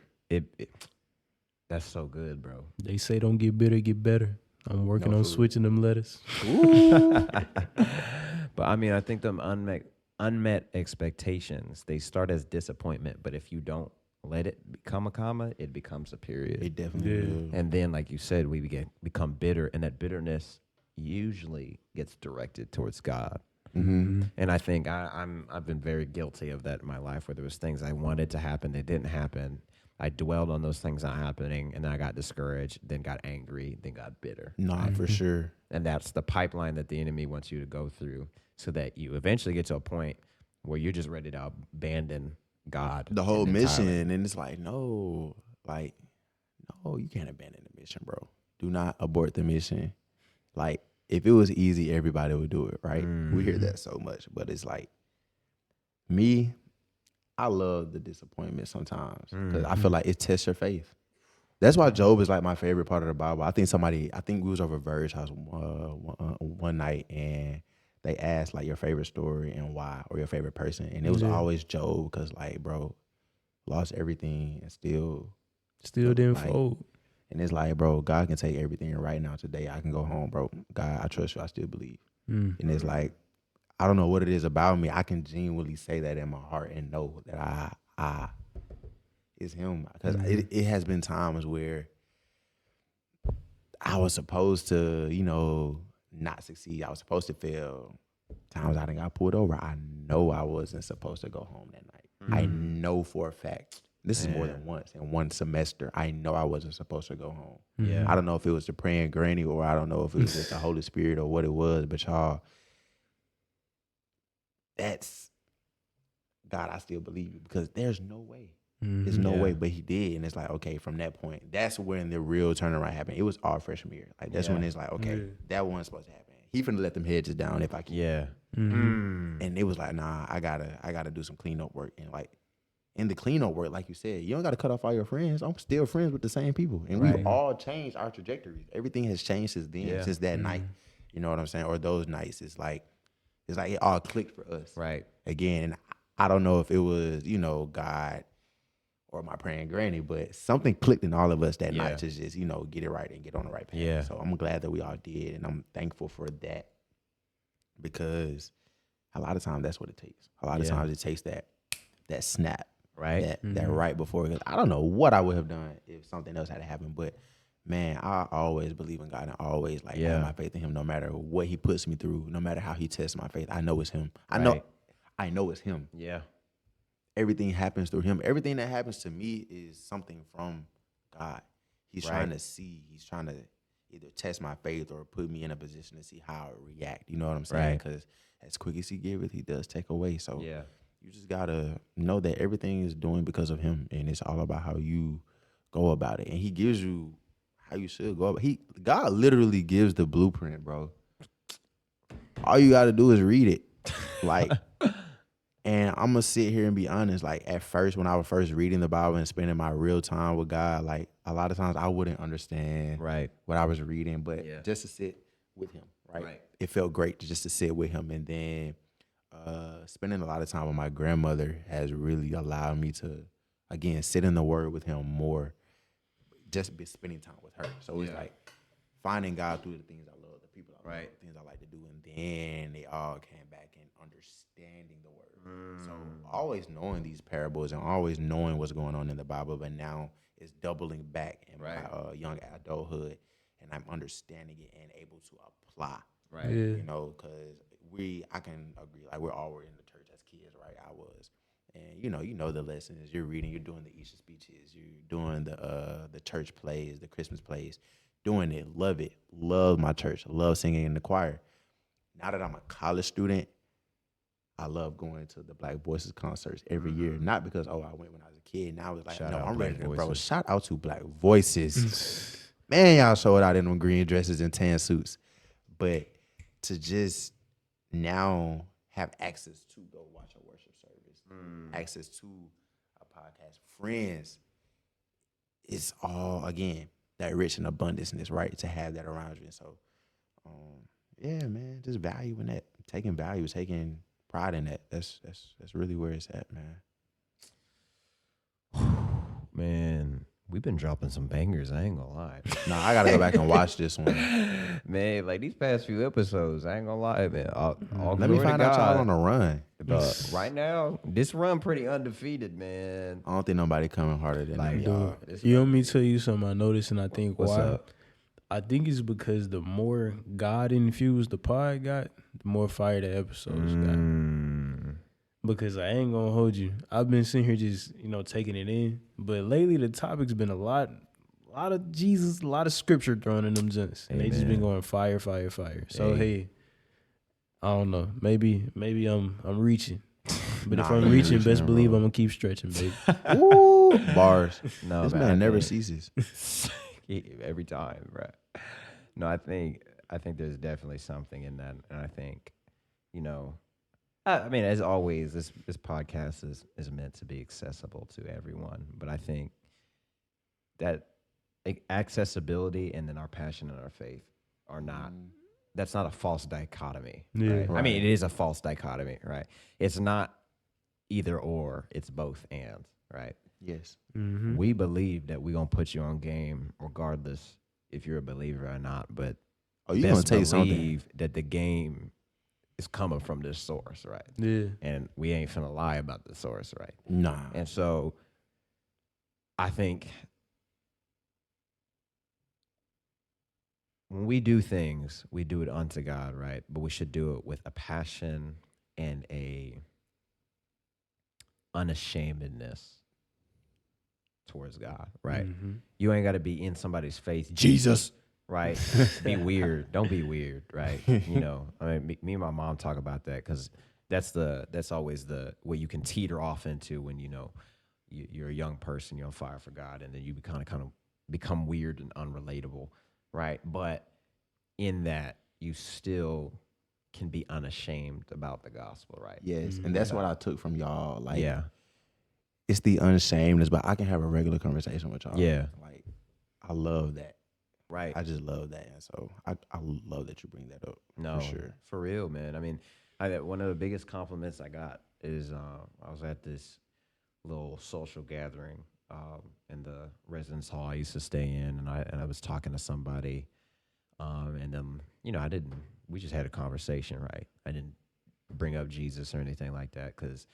S5: That's so good, bro.
S4: They say don't get bitter, get better. I'm working on switching them letters.
S6: Ooh.
S5: But I mean, I think them unmet expectations, they start as disappointment, but if you don't let it become a comma, it becomes a period.
S6: It definitely do.
S5: And then, like you said, we become bitter, and that bitterness usually gets directed towards God. Mm-hmm. And I think I've been very guilty of that in my life, where there was things I wanted to happen, they didn't happen. I dwelled on those things not happening, and then I got discouraged, then got angry, then got bitter.
S6: Nah, for sure.
S5: And that's the pipeline that the enemy wants you to go through, so that you eventually get to a point where you're just ready to abandon God.
S6: The whole mission, and it's like, no, you can't abandon the mission, bro. Do not abort the mission. Like, if it was easy, everybody would do it, right? We hear that so much, but it's like, me, I love the disappointment sometimes because I feel like it tests your faith. That's why Job is like my favorite part of the Bible. I think we was over Verge House one night, and they asked like your favorite story and why, or your favorite person, and it was always Job, because like, bro, lost everything and still
S4: didn't
S6: like,
S4: fold.
S6: And it's like, bro, God can take everything, and right now today I can go home, bro. God, I trust you. I still believe. And it's like, I don't know what it is about me. I can genuinely say that in my heart and know that I is him, because it has been times where I was supposed to, not succeed. I was supposed to fail. Times I done got pulled over. I know I wasn't supposed to go home that night. I know for a fact. This is more than once in one semester. I know I wasn't supposed to go home.
S5: Yeah.
S6: I don't know if it was the praying granny, or I don't know if it was just the Holy Spirit or what it was, but y'all, that's God. I still believe you, because there's no way. There's no way, but he did. And it's like, okay, from that point, that's when the real turnaround happened. It was our freshman year. Like, that's when it's like, okay, that wasn't supposed to happen. He finna let them hedges down if I can.
S5: Yeah.
S6: And it was like, nah, I gotta do some cleanup work. And like, in the cleanup work, like you said, you don't gotta cut off all your friends. I'm still friends with the same people. And we've all changed our trajectories. Everything has changed since then, since that night. You know what I'm saying? Or those nights. It's like it all clicked for us.
S5: Right.
S6: Again, and I don't know if it was, God or my praying granny, but something clicked in all of us that night to just, get it right and get on the right path.
S5: Yeah.
S6: So I'm glad that we all did, and I'm thankful for that, because a lot of times that's what it takes. A lot of times it takes that snap,
S5: right?
S6: That right before. Because I don't know what I would have done if something else had happened, but man, I always believe in God and always have my faith in him, no matter what he puts me through, no matter how he tests my faith. I know it's him. I know it's him.
S5: Yeah.
S6: Everything happens through him. Everything that happens to me is something from God. He's trying to see. He's trying to either test my faith or put me in a position to see how I react. You know what I'm saying? Because as quick as he giveth, he does take away. So you just got to know that everything is doing because of him, and it's all about how you go about it. And he gives you how you should go about it. God literally gives the blueprint, bro. All you got to do is read it. Like, and I'm going to sit here and be honest. Like, at first, when I was first reading the Bible and spending my real time with God, like, a lot of times I wouldn't understand what I was reading. But just to sit with him, right? It felt great just to sit with him. And then spending a lot of time with my grandmother has really allowed me to, again, sit in the Word with him more. Just be spending time with her. So it's like finding God through the things I love, the people I love, the things I like to do. And then they all came back and understanding the Word. So always knowing these parables and always knowing what's going on in the Bible, but now it's doubling back in my young adulthood, and I'm understanding it and able to apply. Right. You know, because I can agree, like, we're all in the church as kids, right? I was. And you know the lessons. You're reading, you're doing the Easter speeches, you're doing the church plays, the Christmas plays, doing it, love my church, love singing in the choir. Now that I'm a college student, I love going to the Black Voices concerts every year. Not because I went when I was a kid. Now it's like, I'm ready to, bro. Shout out to Black Voices. Man, y'all showed out in them green dresses and tan suits. But to just now have access to go watch a worship service, access to a podcast, friends, it's all, again, that rich and abundance, and it's right to have that around you. And so, yeah, man, just valuing that, taking value, taking pride in that. That's really where it's at, man.
S5: Man, we've been dropping some bangers. I ain't gonna lie.
S6: Nah, I gotta go back and watch this one.
S5: Man, like these past few episodes, I ain't gonna lie, man.
S6: Let me find out y'all on a run.
S5: But right now, this run pretty undefeated, man.
S6: I don't think nobody coming harder than them, y'all.
S4: You want me to tell you something I noticed, and I think
S5: What's
S4: why?
S5: up?
S4: I think it's because the more God infused the pod got, the more fire the episodes got. Because I ain't gonna hold you. I've been sitting here just, taking it in. But lately the topic's been a lot of Jesus, a lot of scripture thrown in them gents. And they just been going fire, fire, fire. So hey, I don't know. Maybe I'm reaching. But if I'm reaching, best believe I'm gonna keep stretching, baby.
S6: Ooh, bars.
S5: No,
S6: this man never ceases.
S5: Every time, right? No, I think there's definitely something in that, and I think, I mean, as always, this podcast is meant to be accessible to everyone, but I think that accessibility and then our passion and our faith are not. That's not a false dichotomy.
S4: Yeah.
S5: Right? I mean, it is a false dichotomy, right? It's not either or. It's both and, right?
S6: Yes.
S5: We believe that we're gonna put you on game regardless if you're a believer or not. But
S6: you gonna tell you something
S5: believe that the game is coming from this source, right?
S4: Yeah.
S5: And we ain't finna lie about the source, right?
S6: Nah.
S5: And so I think when we do things, we do it unto God, right? But we should do it with a passion and a unashamedness towards God, right? You ain't got to be in somebody's face, Jesus, right? Be weird. Don't be weird, right? You know, I mean, me and my mom talk about that because that's always the what you can teeter off into when you're a young person, you're on fire for God, and then you kind of become weird and unrelatable, right? But in that, you still can be unashamed about the gospel, right?
S6: Yes, and that's what I took from y'all. Like,
S5: Yeah.
S6: It's the unshamedness, but I can have a regular conversation with y'all.
S5: Yeah.
S6: Like, I love that.
S5: Right.
S6: I just love that. And so I love that you bring that up.
S5: No,
S6: for sure.
S5: For real, man. I mean, one of the biggest compliments I got is I was at this little social gathering in the residence hall I used to stay in, and I was talking to somebody, and we just had a conversation, right? I didn't bring up Jesus or anything like that because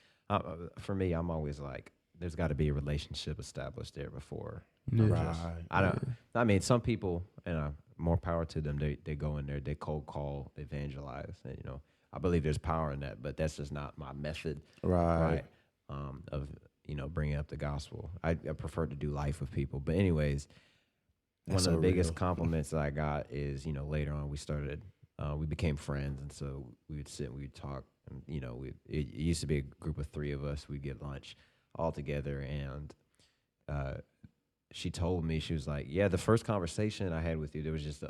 S5: for me, I'm always like, there's got to be a relationship established there before. I mean, some people, more power to them. They go in there, they cold call, evangelize, and I believe there's power in that, but that's just not my method, right? Of bringing up the gospel. I prefer to do life with people, but anyways, one of the biggest compliments that I got is later on we became friends, and so we would sit and we would talk, and it used to be a group of 3 of us. We'd get lunch all together, and she told me, she was like, yeah, the first conversation I had with you, there was just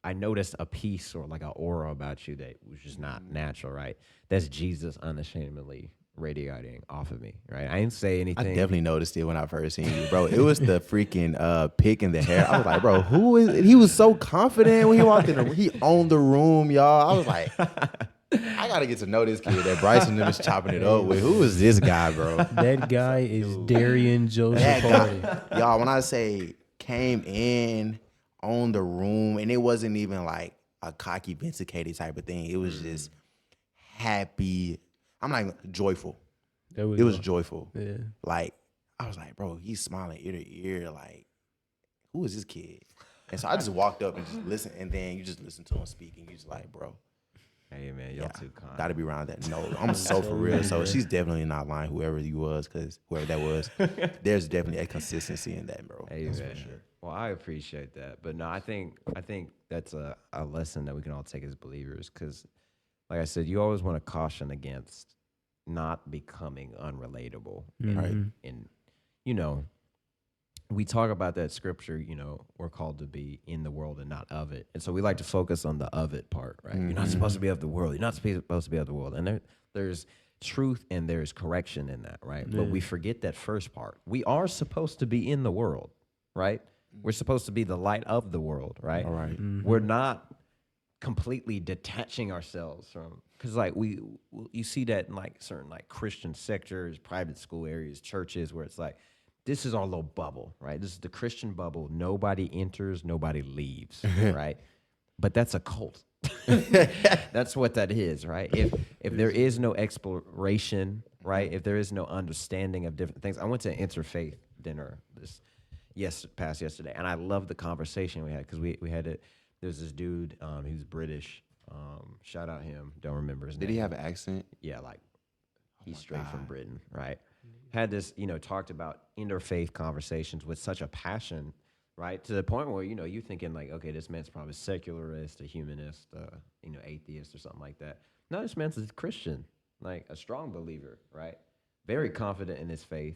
S5: I noticed a piece or like an aura about you that was just not natural, right? That's Jesus unashamedly radiating off of me, right? I didn't say anything.
S6: I definitely noticed it when I first seen you, bro. It was the freaking pick in the hair. I was like, bro, who is it? He was so confident when he walked in the room. He owned the room, y'all. I was like, I got to get to know this kid that Bryson is chopping it up with. Who is this guy, bro?
S4: That guy is Darian Joseph.
S6: That guy, y'all, when I say came in, owned the room, and it wasn't even like a cocky, vindicated type of thing. It was just happy. I'm like joyful. It was joyful. Yeah. Like, I was like, bro, he's smiling ear to ear. Like, who is this kid? And so I just walked up and just listened, and then you just listen to him speak, and you just like, bro.
S5: Hey, man, y'all too kind.
S6: Got to be around that. No, I'm so for real. So she's definitely not lying, whoever you was, because whoever that was, there's definitely a consistency in that, bro.
S5: Hey, that's man. For sure. Well, I appreciate that. But no, I think that's a lesson that we can all take as believers, because, like I said, you always want to caution against not becoming unrelatable. And we talk about that scripture, we're called to be in the world and not of it. And so we like to focus on the of it part, right? You're not supposed to be of the world. You're not supposed to be of the world. And there's truth and there's correction in that, right? Yeah. But we forget that first part. We are supposed to be in the world, right? We're supposed to be the light of the world, right?
S6: All right. Mm-hmm.
S5: We're not completely detaching ourselves from, because you see that in like certain like Christian sectors, private school areas, churches, where it's like, this is our little bubble, right? This is the Christian bubble. Nobody enters, nobody leaves, right? But that's a cult. That's what that is, right? If there is no exploration, right? If there is no understanding of different things. I went to an interfaith dinner past yesterday, and I loved the conversation we had, because we had it. There's this dude, he was British. Shout out him. Don't remember his name.
S6: Did he have an accent?
S5: Yeah, like he's straight from Britain, right? Had this, talked about interfaith conversations with such a passion, right? To the point where, you're thinking like, okay, this man's probably secularist, a humanist, atheist or something like that. No, this man's a Christian, like a strong believer, right? Very confident in his faith,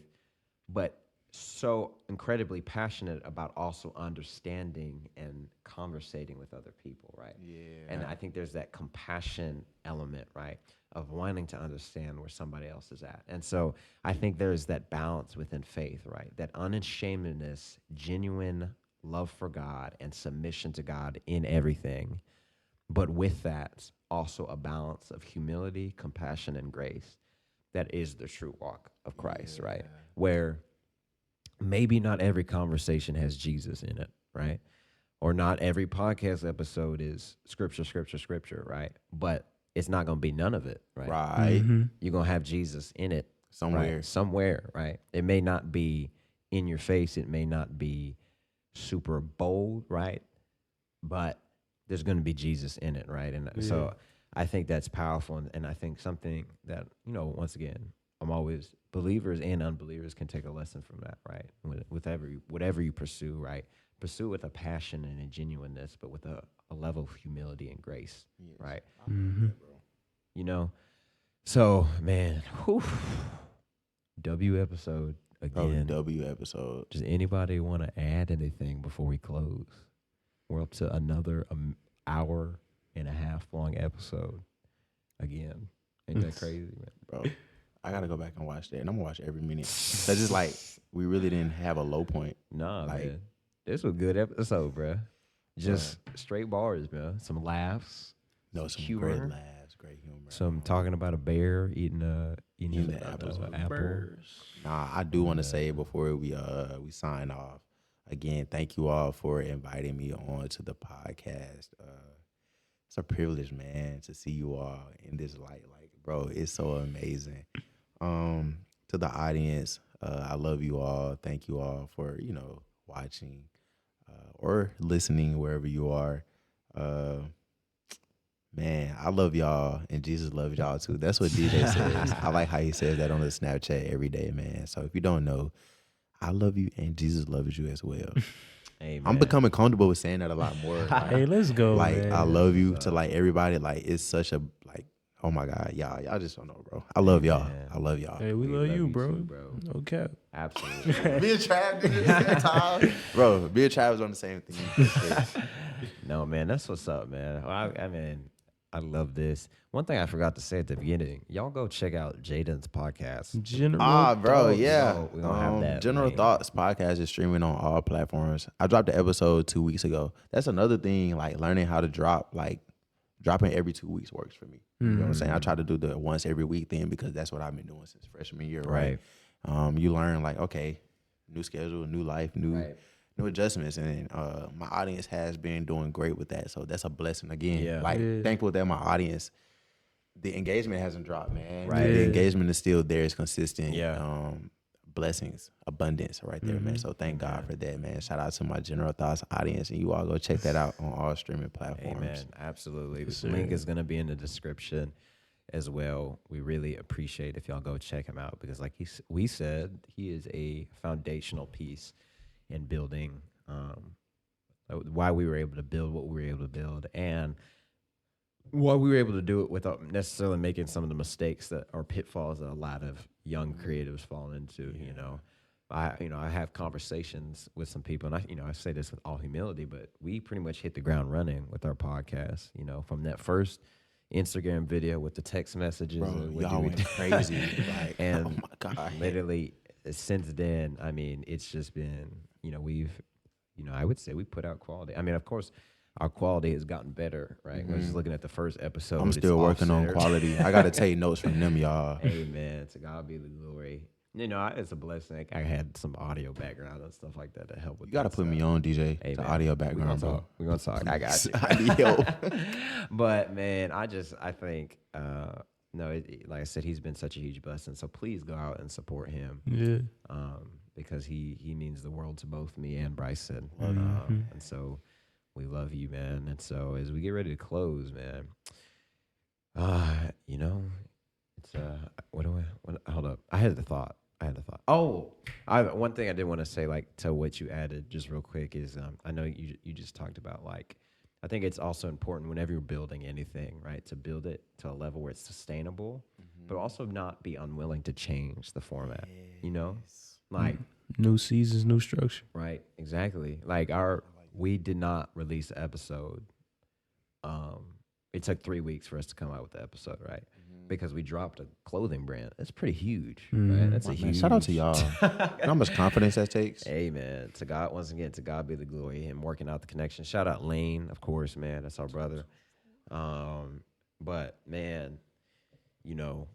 S5: but so incredibly passionate about also understanding and conversating with other people, right? Yeah. And I think there's that compassion element, right, of wanting to understand where somebody else is at. And so I think there's that balance within faith, right? That unashamedness, genuine love for God and submission to God in everything. But with that, also a balance of humility, compassion, and grace. That is the true walk of Christ, right? Where maybe not every conversation has Jesus in it, right? Or not every podcast episode is scripture, right? But it's not going to be none of it, right?
S6: Right.
S5: You're going to have Jesus in it somewhere, right? It may not be in your face. It may not be super bold, right? But there's going to be Jesus in it, right? And so I think that's powerful. And I think something that, once again, I'm always, believers and unbelievers can take a lesson from that, right? Whatever you pursue, right? Pursue with a passion and a genuineness, but with a level of humility and grace, right? So, man, W episode again.
S6: W episode.
S5: Does anybody want to add anything before we close? We're up to another hour and a half long episode again. Ain't that crazy, man?
S6: Bro, I got to go back and watch that. And I'm going to watch every minute. Because it's like we really didn't have a low point.
S5: Nah, man. This was a good episode, bro. Just straight bars, bro. Some laughs.
S6: Some
S5: humor.
S6: great laughs, great humor.
S5: Some talking about a bear eating the apple.
S6: Nah, I do want to say before we sign off, again, thank you all for inviting me on to the podcast. It's a privilege, man, to see you all in this light. Like, bro, it's so amazing. To the audience, I love you all. Thank you all for, watching or listening wherever you are. Man, I love y'all, and Jesus loves y'all too. That's what DJ says. I like how he says that on the Snapchat every day, man. So if you don't know, I love you, and Jesus loves you as well.
S5: Amen.
S6: I'm becoming comfortable with saying that a lot more.
S4: Hey, let's go, man.
S6: I love you to everybody. It's such a oh my God, y'all just don't know, bro. I love y'all.
S5: Man.
S6: I love y'all.
S4: Hey, we love you, bro.
S5: Too, bro.
S4: No cap.
S5: Absolutely.
S6: Me and Trav did it at the time. Bro, me and Trav was on the same thing.
S5: No, man, that's what's up, man. I mean, I love this. One thing I forgot to say at the beginning, y'all go check out Jaden's podcast.
S4: General
S6: bro,
S4: Thoughts.
S6: yeah.
S5: We're gonna have that.
S6: General
S5: man.
S6: Thoughts podcast is streaming on all platforms. I dropped the episode 2 weeks ago. That's another thing, learning how to dropping every 2 weeks works for me. You know what I'm saying? I try to do the once every week thing because that's what I've been doing since freshman year, right? You learn okay, new schedule, new life, new adjustments, and my audience has been doing great with that. So that's a blessing again. Thankful that my audience, the engagement hasn't dropped, man.
S5: Right.
S6: The engagement is still there. It's consistent.
S5: Yeah.
S6: Blessings, abundance right there, man. So thank God for that, man. Shout out to my General Thoughts audience, and you all go check that out on all streaming platforms.
S5: Amen. Absolutely. The link is going to be in the description as well. We really appreciate if y'all go check him out because we said, he is a foundational piece in building why we were able to build what we were able to build and why we were able to do it without necessarily making some of the mistakes that are pitfalls that a lot of young creatives fall into. I have conversations with some people, and I say this with all humility, but we pretty much hit the ground running with our podcast. From that first Instagram video with the text messages,
S6: bro, y'all went crazy,
S5: and
S6: oh my God,
S5: literally since then, I mean, it's just been, I would say we put out quality. I mean, of course, our quality has gotten better, right? We're just looking at the first episode.
S6: I'm still working on quality. I got to take notes from them, y'all.
S5: Amen. To God be the glory. It's a blessing. I had some audio background and stuff like that to help with.
S6: You got to put me on, DJ.
S5: Hey,
S6: the
S5: man,
S6: audio background, bro.
S5: We're gonna talk. I got you.
S6: Audio.
S5: But man, I think, like I said, he's been such a huge blessing. So please go out and support him.
S4: Yeah.
S5: Because he means the world to both me and Bryson. And so we love you, man. And so as we get ready to close, man, it's hold up. I had the thought. Oh, one thing I did want to say, to what you added, just real quick, is I know you just talked about I think it's also important whenever you're building anything, right, to build it to a level where it's sustainable, but also not be unwilling to change the format.
S4: New seasons, new structure.
S5: Right, exactly. We did not release the episode. It took 3 weeks for us to come out with the episode, right? because we dropped a clothing brand. That's pretty huge, right? That's a
S6: Man,
S5: huge.
S6: shout out to y'all. You know how much confidence that takes?
S5: Hey, man, to God, once again, to God be the glory. Him working out the connection. Shout out Lane, of course, man. That's our brother. But, man, you know,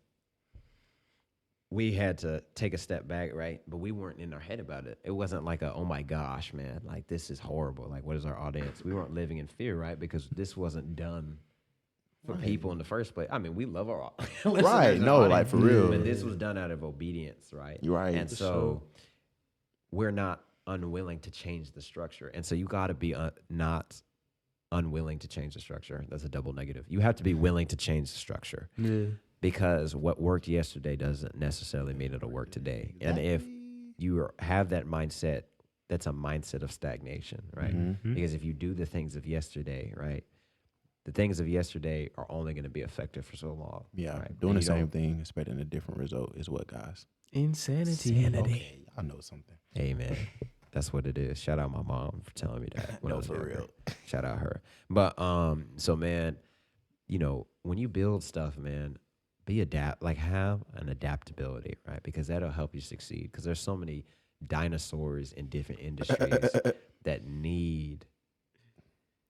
S5: we had to take a step back, right? But we weren't in our head about it. It wasn't like oh my gosh, man, like this is horrible. Like, what is our audience? We weren't living in fear, right? Because this wasn't done for people in the first place. I mean, we love our listeners.
S6: Right, no,
S5: audience,
S6: like for real.
S5: But this was done out of obedience, right?
S6: You're right.
S5: And so we're not unwilling to change the structure. And so you got to be not unwilling to change the structure. That's a double negative. You have to be willing to change the structure.
S4: Yeah.
S5: Because what worked yesterday doesn't necessarily mean it'll work today. And if you have that mindset, that's a mindset of stagnation, right?
S6: Mm-hmm.
S5: Because if you do the things of yesterday, right, the things of yesterday are only going to be effective for so long.
S6: Yeah,
S5: right?
S6: doing the same thing, expecting a different result is what, guys?
S4: Insanity.
S6: Okay, I know something.
S5: Amen. That's what it is. Shout out my mom for telling me that. When I
S6: No,
S5: was
S6: for
S5: younger.
S6: real.
S5: Shout out her. But so man, you know, when you build stuff, man, have an adaptability, right? Because that'll help you succeed. Because there's so many dinosaurs in different industries that need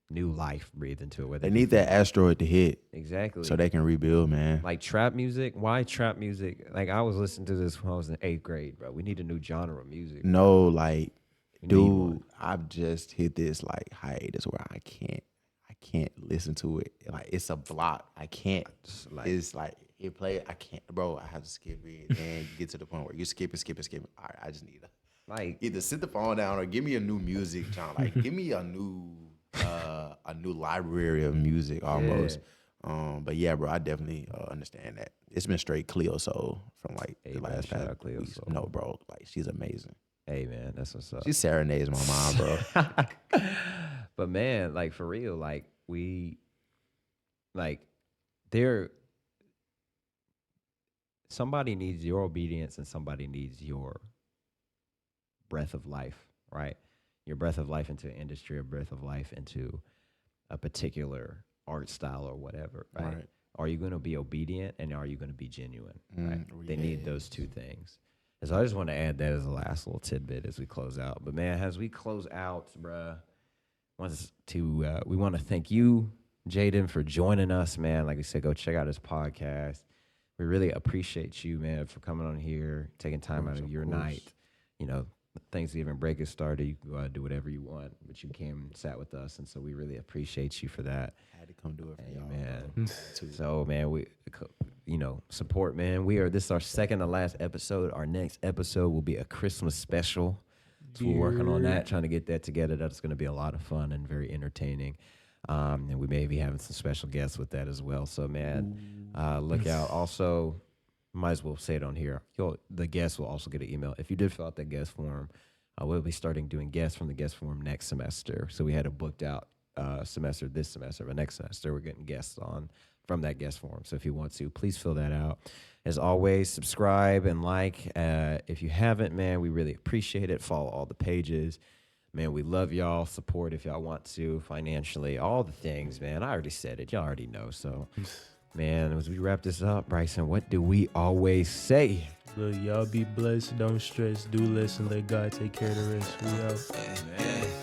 S5: new life breathed into it.
S6: They need that asteroid to hit.
S5: Exactly.
S6: So they can rebuild, man.
S5: Like trap music. Why trap music? Like I was listening to this when I was in 8th grade, bro. We need a new genre of music.
S6: No, like,
S5: We need
S6: dude,
S5: one.
S6: I've just hit this like hiatus where I can't listen to it. Like it's a block. I can't. It's like it play. I can't, bro. I have to skip it and get to the point where you skip it. All right, I just need to
S5: Like
S6: either sit the phone down or give me a new music genre. Like give me a new library of music almost. But yeah, bro, I definitely understand that. It's been straight Cleo Soul from like the last
S5: shout
S6: past
S5: out Cleo
S6: weeks.
S5: Soul.
S6: No, bro, like she's amazing.
S5: hey man, that's what's up.
S6: She serenades my mom, bro.
S5: But man, like for real, like somebody needs your obedience and somebody needs your breath of life, right? Your breath of life into an industry, a breath of life into a particular art style or whatever, right? Are you going to be obedient and are you going to be genuine, right? They need those two things. And so I just want to add that as a last little tidbit as we close out. But man, as we close out, bruh, we want to thank you, Jaden, for joining us, man. Like we said, go check out his podcast. We really appreciate you, man, for coming on here, taking time out of your night. You know, Thanksgiving break has started. You can go out and do whatever you want, but you came and sat with us, and so we really appreciate you for that.
S6: I had to come do it for y'all,
S5: man. So, man, we, support, man. This is our second to last episode. Our next episode will be a Christmas special. So we're working on that, trying to get that together. That's going to be a lot of fun and very entertaining. And we may be having some special guests with that as well. So, man, look out. Also, might as well say it on here. The guests will also get an email. If you did fill out that guest form, we'll be starting doing guests from the guest form next semester. So we had a booked out semester this semester, but next semester we're getting guests on from that guest form. So if you want to, please fill that out. As always, subscribe and like. If you haven't, man, we really appreciate it. Follow all the pages. Man, we love y'all. Support if y'all want to financially. All the things, man. I already said it. Y'all already know. So, man, as we wrap this up, Bryson, what do we always say?
S4: Look, y'all be blessed. Don't stress. Do less and let God take care of the rest. We out.
S2: Yeah.